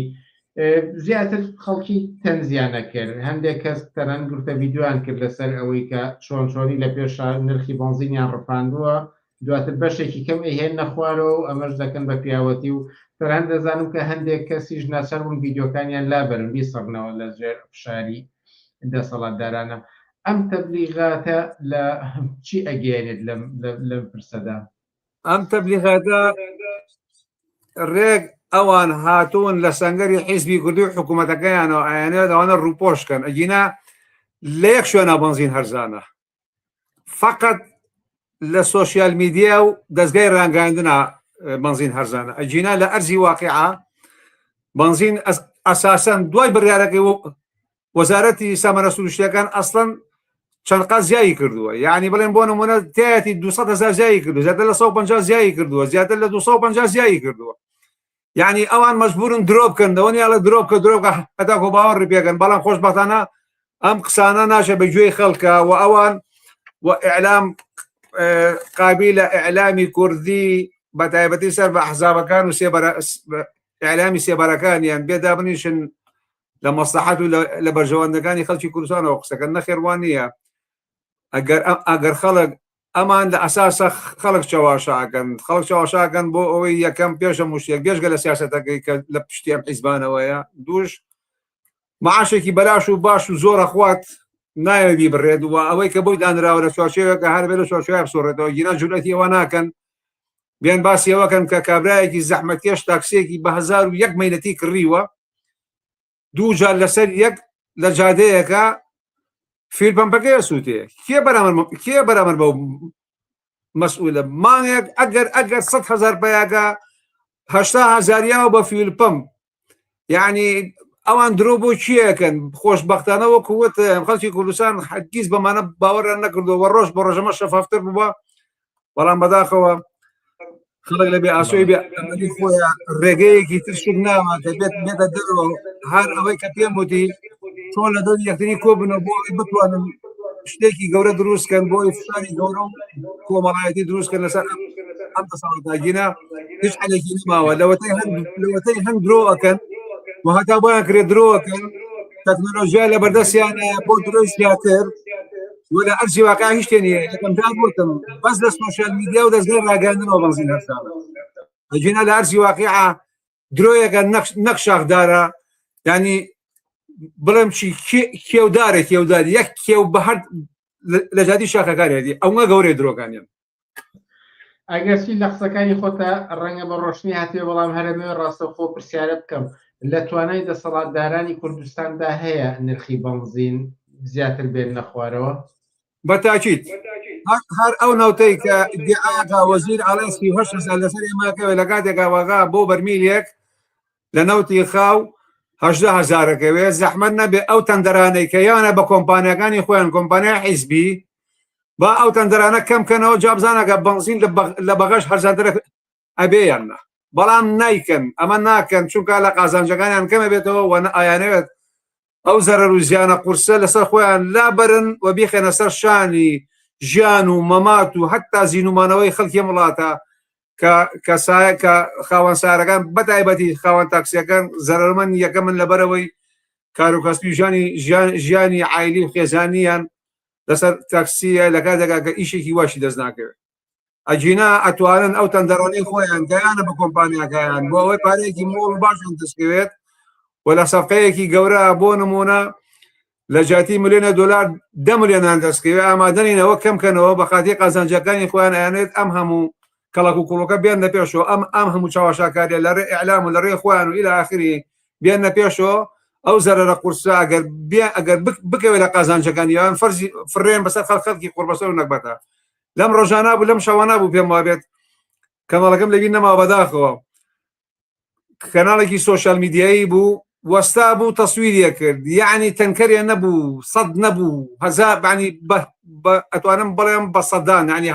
زیاتر خەڵکی تەنزیان نەکرد هەندێک کەس تەنان گرتە ڤیدیۆیان کرد لەسەر ئەوەی کە چۆنی لە پێش نرخی بنزینیان ڕفاندووە دواتر بەشێکی کەم ئەهێن نەخوارەوە و ئەمەش دەکەن بە پیاوەتی و تەنان دەزانم کە هەندێک کەسیش ناچار بوون ڤیدیۆکانیان لابەرن بیسەڕنەوە لە ژێر فشاری دەسەڵاتدارانە ئەم تەبلیغاتە لە چی ئەگەێنێت لەم پرسەدا ئەم تەبلیغاتە ڕێک ئەوان هاتوون لە سەنگەری حیزبی کوردی و حکوومەتەکەیانەوە ئایانێت ئەوانە ڕووپۆشکەن ئەگینا لە یەک شوێنە بنزین هەرزانە فقط لە سۆشیال میدیا و دەستگای ڕانگەاندنە بنزین هەرزانە ئەجینا لە ئەرزی واقعا بنزین ئەساسەن دوای بڕیارەکەی وەزارەتی سامانە سروشتیەکان ئەسڵەن چەند قەت زیایی کردووە یعنی بڵێن بۆ نمونە تایەتی 200,000 زیایی کردو زیاتر لە 150 زیایی کردووە زیاتر لە 250 زیایی کردووە یعنی ئەوان مەجبورن درۆ بکەنەوە نیە لە درۆبکە درۆکە هەتاکۆ باوەڕی پێکەن بەڵام خۆشبەختانە ئەم قسانە ناشە بە گوێی خەڵکە و ئەوان و ئیعلام قابلە ئیعلامی کوردی بە تایبەتی سەر بە ئەحزابەکان و ئیعلامی سێبەرەکانیان بێدا بنیشن لە مەسلحەت و لە بەرژەوەندەکانی خەڵکی کوردستانەوە قسەکە نەخێوان نییە ئەگەر خەڵک ئەمان لە ئەساسە خەڵک چاواشاکەن خەڵک چاواشاکەن بۆ ئەوەی یەکەم پێشە مشتێک بێژگە لە سیاسەتەکەی کە لە پشتی ئەم حیزبانەوەیە دووش معاشێکی بەلاش و باش و زۆرە خوات نایەوی بڕێت و ئەوەی کە بۆی دانراوە لە چوارچێوێکە هەر بێت لە چوارچێوە بسوڕێتەوە گینا جوولەتی ئەوە ناکەن بێن باسی ئەوەکەن کە کابرایەکی زەحمەتکێش تاکسیەکی بە 1001 مەیلەتی کڕیوە دوو جار لەسەر یەک لە جادەیەکە فیلپەمپەکەی سووتەیە کێ بەرامبەر بەو مەسئولە مانگێک ئەگەر 100,000 پەیاگە 80,000 بە فیلپەم یعنی ئەوان درۆ بۆ چیەکەن خۆشبەختانەوە کووت خەڵکی کوردستان هەرگیز بەمانە باوەڕیان نەکردووە ڕۆژ بە ڕۆژەمە شەفافتر بووە بەڵام بەداخەوە خەڵک لە بێ ئاسۆی بێ خۆیان ڕێگەیەکی تر شت ناوە دەبێت بێتە دەرەوە هەر ئەوەی کە پێم وتی چۆن لە دڵ یەکتری کۆبنەوە بۆ بتوانن شتێکی گەورە دروستکەن بۆی فشاری گەورە و کۆمەڵایەتی دروستکەن لەسەر ئەم دەسەڵاتداگیرە هیچ حەلێکی نماوە لەوەتەی هەنگ درۆ ئەکەن و هەتا بۆیان کرێت درۆەکەن تەکنۆلۆژیا لە بەردەستیانە بۆ درۆی زیاتر ولا ئەرجی واقع هیچ شتێ نییە یەکەم جار گوتم بەس لە سۆشیال میدیا و دەستگای ڕاگەاندنەوە بەنزین هەستانە ئەجێنا لە ئەرجی واقعە درۆیەکە نەک شاخدارە ینی بڵێم چی کێودارێک کێوداری یەک کێو بە هەر لە جادی شاخەکارێتی ئەوە گەورەی درۆکانیان ئەگەرچی لە قسەکانی خۆتە ڕەنگە بە ڕۆشنی هاتێ بەڵام هەرێمێ ڕاستەخۆ پرسیارە بکەم لە توانای دەسەڵاتدارانی کوردستاندا هەیە نرخی بەنزین زیاتر بێن لە خوارەوە بە تاکید هەر ئەو ناوتەی کە دیعاگا وەزیر ئاڵای 38,000 لەسەر ئێماکەوێت لە کاتێکا وەغا بۆ بەرمیلێک لە نەوتی خاو 18,000ەکەوێت زەحمەت نەبێ ئەو تەندەرانەی کە یانە بە کۆمپانیەکانی خۆیان کۆمپانیای حیزبی با ئەو تەندەرانە کەمکەنەوە جابزانەکە بەنزین لە بەغەش هەرزانترە ئەبێیاننا بەڵام نایکەن ئەمە ناکەن چونکە لە قازانجەکانیان کەمە بێتەوە و ئایانەوێت ئەو زەرەر و زیانە قورسە لەسەر خۆیان لابرن و بیخێنە سەر شانی ژیان و مەمات و هەتا زیینومانەوەی خەڵکی وڵاتە کە خاوەن سارەکان بەتایبەتی خاوەن تاکسیەکان زەرەرمەند یەکە من لەبەرەوەی کاروکەسبی ژیانی عایلی و خێزانیان لەسەر تاکسیە لە کاتێکا کە ئیشێکی واشی دەست ناکەوێت ئەجینا ئەتوانن ئەو تەندەڕۆنەی خۆیان گەیانە بە کۆمپانیاکەیان بۆ ئەوەی پارەیەکی مۆڵ باشن دەستکەوێت و لە سەفقەیەکی گەورە بۆ نمونە لە جاتی ملیۆنە دلار 10 ملیۆنان دەستکەوێت ئامادەنینەوە کەمکەنەوە بە خاتی قازانجەکانی خۆیان ئەیانێت ئەم هەموو کەڵک و کوڵەکە بێنە پێشەوە ئەم هەموو چاوەشاکاریە لە ڕێ ئیعلام و لە ڕێ خۆیان و ئیلە ئاخری بێنە پێشەوە ئەو زەرەرە قورسە ئەگەر بکەوێت لە قازانجەکانی یان فڕێن بەسەر خەڵکی قوربەسەر و نەکبەتە لەم ڕۆژانە بوو لەم شەوانە بوو پێم وابێت کەناڵەکەم لەبین نەما بەداخەوە کەناڵێکی سۆشیال میدیایی بوو وەستا بوو تەسویریە کرد یعنی تەنکەرێ نەبوو سەد نەبوو هەزار ینی ئەتوانم بڵێم بە سەدان ینی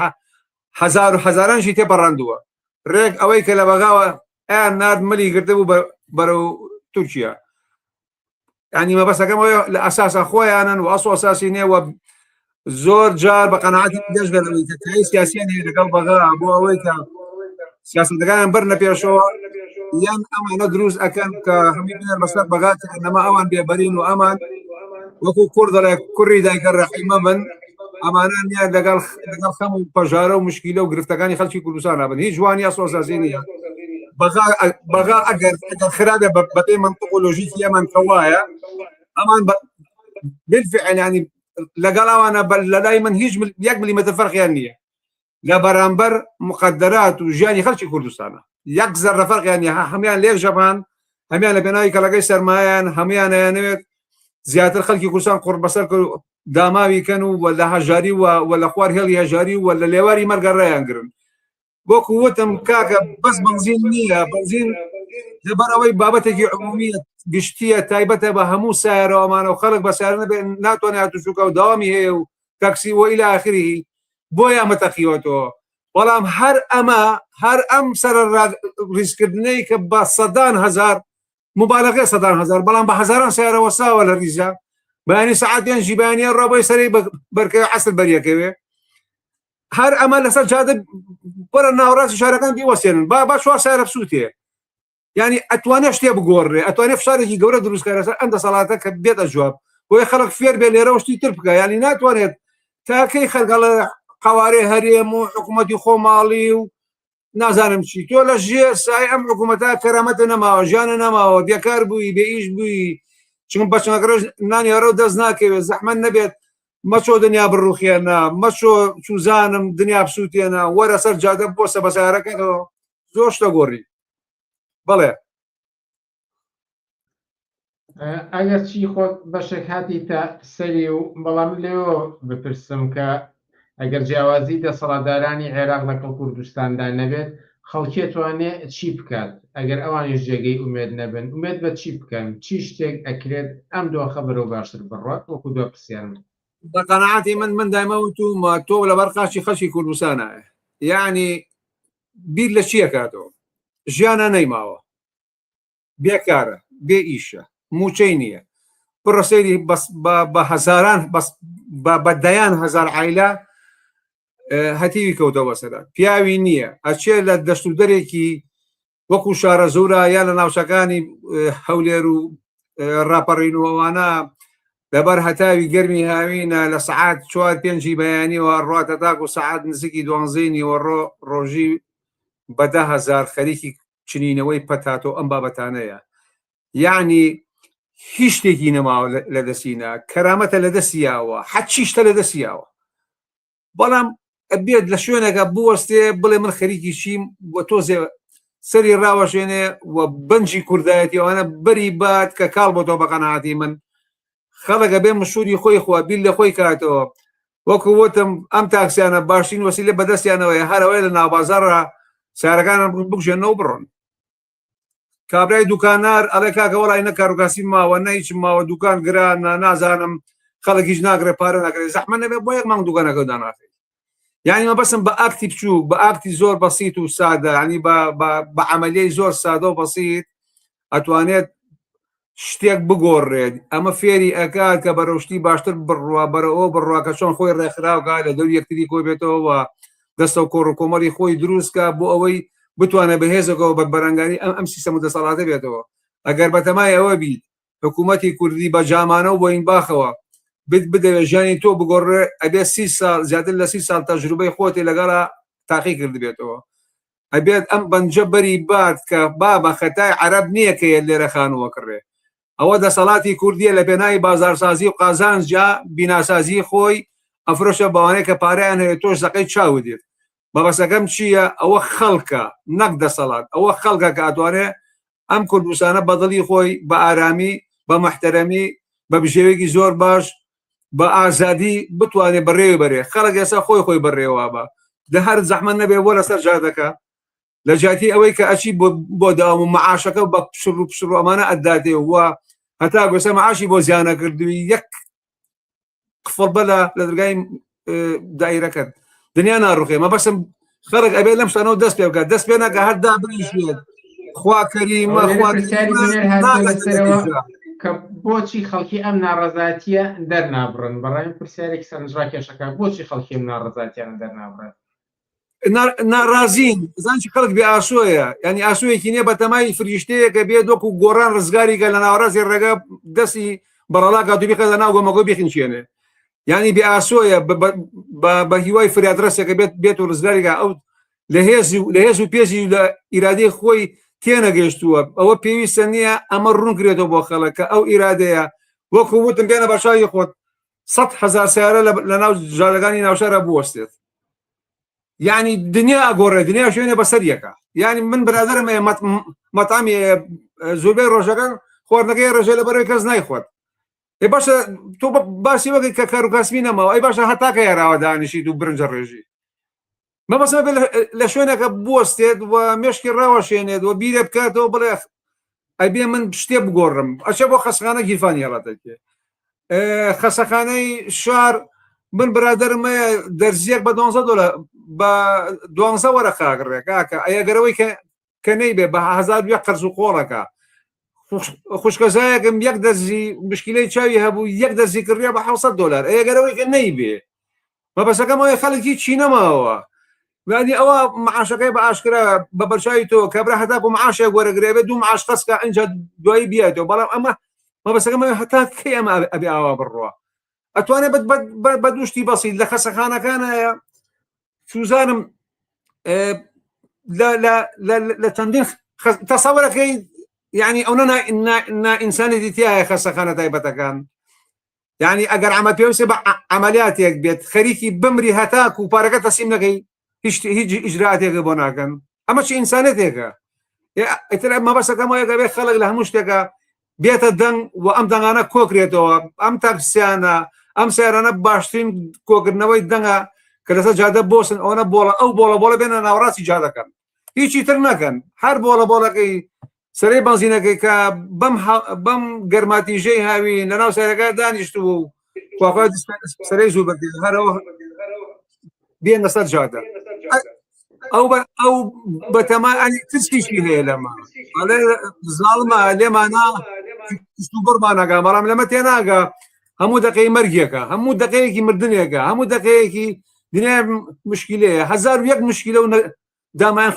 هەزار و هەزارانشی تێپەڕاندووە ڕێک ئەوەی کە لە بەغاوە ئەیان نرد ملی گرتە بوو بەرەو تورکیا ینی مەبەستەکەم لە ئەساسە خۆیانن و ئەسڵ ئەساسی نێوە زۆر جار بە قەنەعاتی دەست دەڵێن کە تای سیاسیان هەیە لەگەڵ بەغا بۆ ئەوەی کە سیاسەتەکانیان بەرنە پێشەوە یان ئەمانە دروست ئەکەن کە هەمی بنەر بەسەر بەغا نەما ئەوان بێبەرین و ئەمان وەکو کوڕ دەڵێ کوڕی دایکە ڕەحیمە بن ئەمانە نیان لەگەڵ خەم و پەژارە و مشکیلە و گرفتەکانی خەڵکی کوردستان نابن هیچ جوانی ئەسڵ ئەساسی نییە بەغا ئەگەر خراپێ بەپێی منطق و لۆژیکی ئەمان کەوایە ئەمان بالفعل ینی لەگەڵاوانە لە لای من هیچ 1 ملیمەتر فەرقیان نییە لە بەرامبەر مقدرات و ژیانی خەڵکی کوردستانە 1 زەرە فەرقیان نییە هەمیان لێک ژەبان هەمیان لە پێناوی کەڵەکەی سەرمایان هەمیان ئەیانەوێت زیاتر خەڵکی کوردستان قوربەسەر کرد و داماوی کەن و لە هەژاری و لە خوار هێڵی هەژاری و لە لێواری مەرگە ڕێیان گرن بۆکو وتم کاکە بەس بەنزین نییە بەنزین لەبەرەوەی بابەتێکی عمومیە گشتیە تایبەتە بە هەموو سایارەوەمانە و خەڵک بە سیارە ناتوانێت تووشوکە و داوامی هەیە و تاکسی و ئیلە ئاخری بۆیە ئەمەتەقیوەتەوە بەڵام هەر ئەم سەر ڕیزکردنەی کە بە سەدان هەزار مبالغە سەدان هەزار بەڵام بە هەزاران سیارە وەساوە لە ریزە بەیانی سەعاتیان ژیبانیە ڕۆبەی سەری بەرکەوێ عەسر بەریەکەوێ هەر ئەمە لەسەر جادە بەرە ناوەڕاستی شارەکان بیوەسێنن با چوار سیارە بسووتێ ینی ئەتوانێت شتێ بگۆڕێ ئەتوانێت فشارێکی گەورە دروستکارە سەر ئەم دەسەڵاتە کە بێتە جواب بۆیە خەڵک فێر بێ لێرە شتی تر بکە ینی ناتوانێت تاکەی خەرگەڵە قوارێ هەرێم و حکوومەتی خۆماڵی و نازانم چی تۆ لە ژێر سای ئەم حکوومەتە کەرامەتە نەماوە ژیانە نەماوە بێکار بووی بێئیش بووی چون بەچنەکەڕۆژ نانی هەرە و دەست ناکەوێت زەحمەت نەبێت مەچۆ دنیا بڕوخێنە مەچۆ چوزانم دنیا بسووتێنە وەرە سەر جادە بۆ سەبەسارەکەەوە زۆر شتە گۆڕی بەڵێ ئەگەر چی خۆت بەشێک هاتی تا سەری و بەڵام لێەوە بپرسم کە ئەگەر جیاوازی دەسەڵاتدارانی عێراق لەگەڵ کوردستاندا نەبێت خەڵکی توانێت چی بکات ئەگەر ئەوانیش جێگەی ئومێد نەبن ئومێد بە چی بکەن چی شتێک ئەکرێت ئەم دۆخە بەرەو باشتر بڕات وەکو دۆ پرسیارم بە قەنەعاتی من دایمە وتومە تۆ لە بەرقاچی خەڵکی کوردستانە یعنی بیر لە چییە کاتەوە ژیانە نەیماوە بێکارە بێ ئیشە موچەی نییە پڕەسەیری بە هەزاران بەدەیان هەزار عیلە هەتیوی کەوتەوە سەردا پیاوی نییە ئەچێ لە دەشت و دەرێکی وەکو شارە زۆرە یا لە ناوچەکانی هەولێر و ڕاپەڕین و ئەوانە لەبەر هەتاوی گەرمی هاوینە لە سەعات 4-5 بەیانیەوە ڕاتە تاک و سەعات نزیکی 12 ڕۆژی بە 10,000 خەریکی چنینەوەی پەتاتۆ ئەم بابەتانەیە یعنی هیچ شتێکی نەماوە لە دەستینە کەرامەتە لە دەستیاوە حەچی شتە لە دەستیاوە بەڵام ئەبێت لە شوێنەکە بوەستێ بڵێ من خەریکی چیم وە تۆزێ سەری ڕاوەشێنێ و بەنجی کوردایەتیەوەنە بەری بات کە کاڵ بۆ تۆ بە قەنەعاتی من خەڵەکە بێ مشوری خۆی خوا بیل لە خۆی کاتەوە وەکو وتم ئەم تاکسیانە باشترین وەسیلە بەدەستیانەوەی هەرەوەی لە ناوبازارە سارەکانم بگژێنەوە بڕۆن کابرای دوکانار ئەڵێ کاکە وەڵی نە کاروکاسی ماوە نەیچم ماوە دوکان گرانە نازانم خەڵکیش ناگرێ پارە ناکرێت زەحمە نەبێت بۆ یەک مانگ دوکانەکە داناکەیت یعنی مە بەسم بە ئاکتی بچووک بە ئاکتی زۆر بەسیط و سادە ینی بە عەمەلیەی زۆر سادە و بەسیط ئەتوانێت شتێک بگۆڕێت ئەمە فێری ئەکات کە بەرەوشتی باشتر بڕوا بەرەوە بڕوا کە چۆن خۆی ڕێکخراوکە لە دەور یەکتری کۆ بێتەوە دەستە و کۆڕ و کۆمەڵی خۆی دروستکە بۆ ئەوەی بتوانێت بەهێزەکەەوە بە بەرەنگاری ئەم سیستەم دەسەڵاتە بێتەوە ئەگەر بەتەمای ئەوە بیت حکوومەتی کوردی بە جامانە و بۆ این باخەوە بدەوێت ژیانی تۆ بگۆڕێ ئەبێت 30 ساڵ زیاتر لە 30 ساڵ تەجروبەی خۆتی لەگەڵا تاقی کردبێتەوە ئەبێت ئەم بەنجە بەری بات کە بە خەتای عەرەب نییە کە لێرە خانووە کڕێ ئەوە دەسەڵاتی کوردیە لە پێناوی بازارسازی و قازانجا بیناسازی خۆی ئەفرۆشە بەوانەیە کە پارەیان هەیە تۆش زەقەی چاو دێت بەبەسەکەم چییە ئەوە خەڵکە نەک دەسەڵات ئەوە خەڵکە کە ئەتوانێت ئەم کوردستانە بەدڵی خۆی بە ئارامی بە محتەرەمی بە بژێوێکی زۆر باش بە ئازادی بتوانێت بەڕێوی بەرێ خەڵک ئێستا خۆی بەڕێوە بە لە هەر زەحمە نەبێ بۆ لەسەر جادەکە لە جاتی ئەوەی کە ئەچی بۆ داوام و مەعاشەکە بە پشڕ و ئەمانە ئەداتێ وە هەتا گوێسە مەعاشی بۆ زیانە کردووی یەک قفڵ بە لە دەرگای دایرەکەت دنیا ناڕوخێ مە بەسم خەڵک ئەبێ لەم شتانەوە دەست پێ بکات دەست پێ نەکە هەردا بریشێت خوا کەریمە کە بۆچی خەڵکی ئەم ناڕەزاتیە دەرنابڕن بەڕای پرسیارێکی سەرنجڕا کێشەکە بۆچی خەڵکی ئەم ناڕەزاتیانە دەرنابڕێت ناڕازین زانچی خەڵک بێ ئاسۆیە ینی ئاسوویەکی نییە بە تەمای فریشتەیە کە بێ دۆک و گۆڕان ڕزگاریکە لە ناوەڕاستی ڕێگە دەستی بەڕەڵا کاتوبی خە لە ناو گۆمەگۆ بخینچێنێ ینی بێ ئاسۆیە بە هیوای فریادڕستێکە بێت و ڕزگاریکە ئەو لە هێز و پێزی لە ئیرادەی خۆی تێنەگەشتووە ئەوە پێویستە نییە ئەمە ڕوون کرێتەوە بۆ خەڵکە ئەو ئیرادەیە وەکو وتم بێنە بەشای خۆت 100,000 سیارە لە ناو جارەکانی ناوشارە بوەستێت یعنی دنیا ئەگۆڕێ دنیا شوێنێ بەسەر یەکە یعنی من برادرم مەتامی زۆربەی ڕۆژەکان خواردنەکەی ڕێژێ لە بەرەوەی کەس نایخوات باشە تۆ باسی وەکەی کە کاروکاسبی نەماوە ئەی باشە هەتاکە یاراوە دانیشیت و برنجە ڕێژی مەبەسمە بێ لە شوێنەکە بوەستێت و مێشکی ڕاوەشێنێت و بیرە بکاتەوە بڵێ ئەبێ من شتێ بگۆڕم ئەچە بۆ خەسخانە گیرفانی هەڵاتەکێ خەسەخانەی شار من برادرمە دەرزیەک بە $12 بە 12 وەرە خاگڕێک کاکە ئەیەگەرەوەی کە نەیبێ بە 1000 قەرز و قۆڵەکە خوشکەزایەکم یەک دەرزی مشکلەی چاوی هەبوو یەک دەرزی کڕیا بە $700 ئەیەگەرەوەی کە نەیبێ مەبەسەکەمەوەی خەڵکی چی نەماوە وانی ئەوە معاشەکەی بە ئاشکرا بە بەرچاوی تۆ کەبرا هەتاکو معاشێک وەرەگرێبێت دوو معاش قەسکە ئەنج دوایی بیاتەوە بەڵام ئەمە مەبەسەکەمە هەتا کەی ئەمە ئەبێ ئاوا بڕوە ئەتوانێت بە دوشتی بەسیت لە خەسەخانەکانە چوزانم لە چەندین تەسەوەرەکەی یعنی ئەو ئینسانی دیتیایە خەسەخانە تایبەتەکان یعنی ئەگەر ئەمە پێویستە بە عملیاتێک بێت خەریکی بمری هەتاک و پارەکە تەسیم نەکەی هیچ ئیجراتێکە بۆ ناکەن ئەمە چی ئینسانێتێکە ئیتر مەبەستەکەمەوەیەکە بێت خەڵک لە هەموو شتێکە بێتە دەنگ و ئەم دەنگانە کۆکرێتەوە ئەم تاکسیانە ئەم سیارانە باشترین کۆکردنەوەی دەنگە کە لەسەر جادە بۆسن ئەوە بۆڵە ئەو بۆڵە بێنە ناوەڕاستی جادەکەن هیچی تر نەکەن هەر بۆڵەکەی سەرەی بەنزینەکەی کە بەم گەرماتیژەی هاوی لەناو سەرەکە دانیشت و سەرەی زوو بەکە هەرەوە بێن لەسەر جادە ئەو بەتەمانی تشتیشی هەیە لەمە زاڵمە لێمانە بڕمانەکە بەڵام لەمە تێناگە هەموو دقەی مەرگێکە هەموو دقەیەکی مردنێکە هەموو دقەیەکی دنیا مشکلەیە 1001 مشکلە و دامان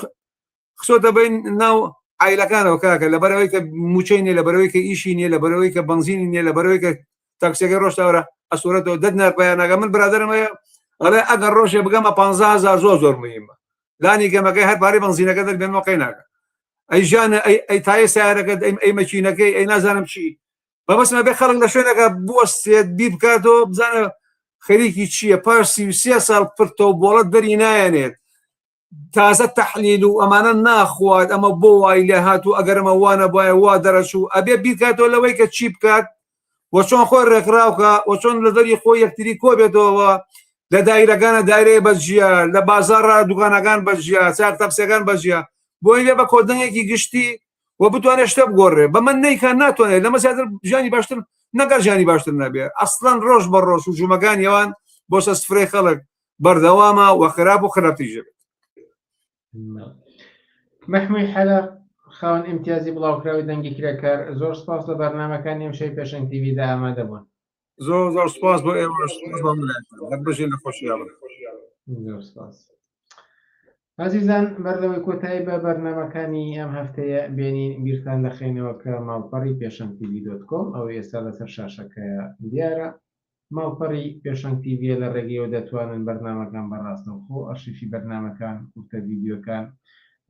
خسۆتە بین ناو عیلەکانەوە کاکە لەبەرەوەی کە موچەی نیە لەبەرەوەی کە ئیشی نیە لەبەرەوەی کە بنزینی نیە لەبەرەوەی کە تاکسیەکە ڕۆژتاوەرە ئەسوورەتەوە دەدنار پایانەکە من برادرمەیە ئەڵێ ئەگەر ڕۆژێ بگەمە 150,000 زۆر مهمە لانی گەمەکەی هەر پارەی بنزینەکە دەبێنەوە قەیناکە ئەی ژیانە ئەی تایە سیارەکە ئەی مەچینەکەی ئەی نازانم چی بەبەستمە بێ خەڵک لە شوێنەکە بوەستێت بی بکاتەوە بزانە خەریکی چییە پاش 33 ساڵ پرتەوە بۆڵەت دەری نایەنێت تازە تەحلیل و ئەمانە ناخوات ئەمە بۆ وای لێ هاتوو ئەگەرمە وانە بایە وا دەرەچوو ئەبێ بیکاتەوە لەوەی کە چی بکات وە چۆن خۆی ڕێکراوکە وە چۆن لە دەری خۆی یەکتری کۆ بێتەوە لە دایرەکانە دایرەیە بەجیا لە بازارڕ دوکانەکان بەجیا چاک تەپسەکان بەجیا بۆی لێ بە کۆدنگێکی گشتی و بتوانێت شتە بگۆڕێ بە من نەیکان ناتوانێت لەمە زیاتر ژیانی باشتر نەگەر ژیانی باشتر نەبێ ئەسڵەن ڕۆژ بە ڕۆژ و جومەکانیەوان بۆ سەسفرەی خەڵک بەردەوامە و خراپ و خراپتیژێت محموی حەلق خاوەن ئیمتیازی بڵاوکراوی دەنگی کرێکار زۆر سپاس لە بەرنامەکانی ئەمشەی پێشەنگ تیڤیدا ئامادە بوون زۆر سپاس بۆ ئێوە بژێ لە خۆشییاوە زۆر سپاس عزیزان بەردەوەی کۆتایی بە بەرنامەکانی ئەم هەفتەیە بێنین بیرتان دەخێنەوە کە ماڵپەڕی پێشەنگ تیڤی.com ئەو ئێستا لەسەر شاشەکەیە دیارە ماڵپەڕی پێشەنگ تیڤیە لە ڕێگەیەوە دەتوانن بەرنامەکان بەڕاستەوخۆ ئەرشیفی بەرنامەکان وتە ڤیدیۆکان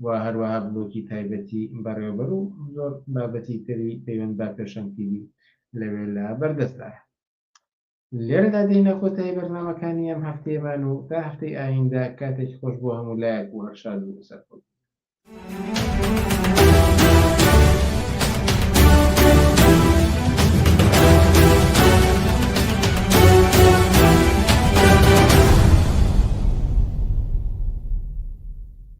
و هەروەها بلۆکی تایبەتی بەڕێوەبەر و زۆر بابەتی تری پەیوەند بە پێشەنگ تیڤی لەوێ لە بەردەستدایە لێرەدا دێنە کۆتایی بەرنامەکانی ئەم هەفتەیەمان و تا هەفتەی ئایندا کاتێکی خۆش بۆ هەموو لایەک و هەرشاد و سەرخۆش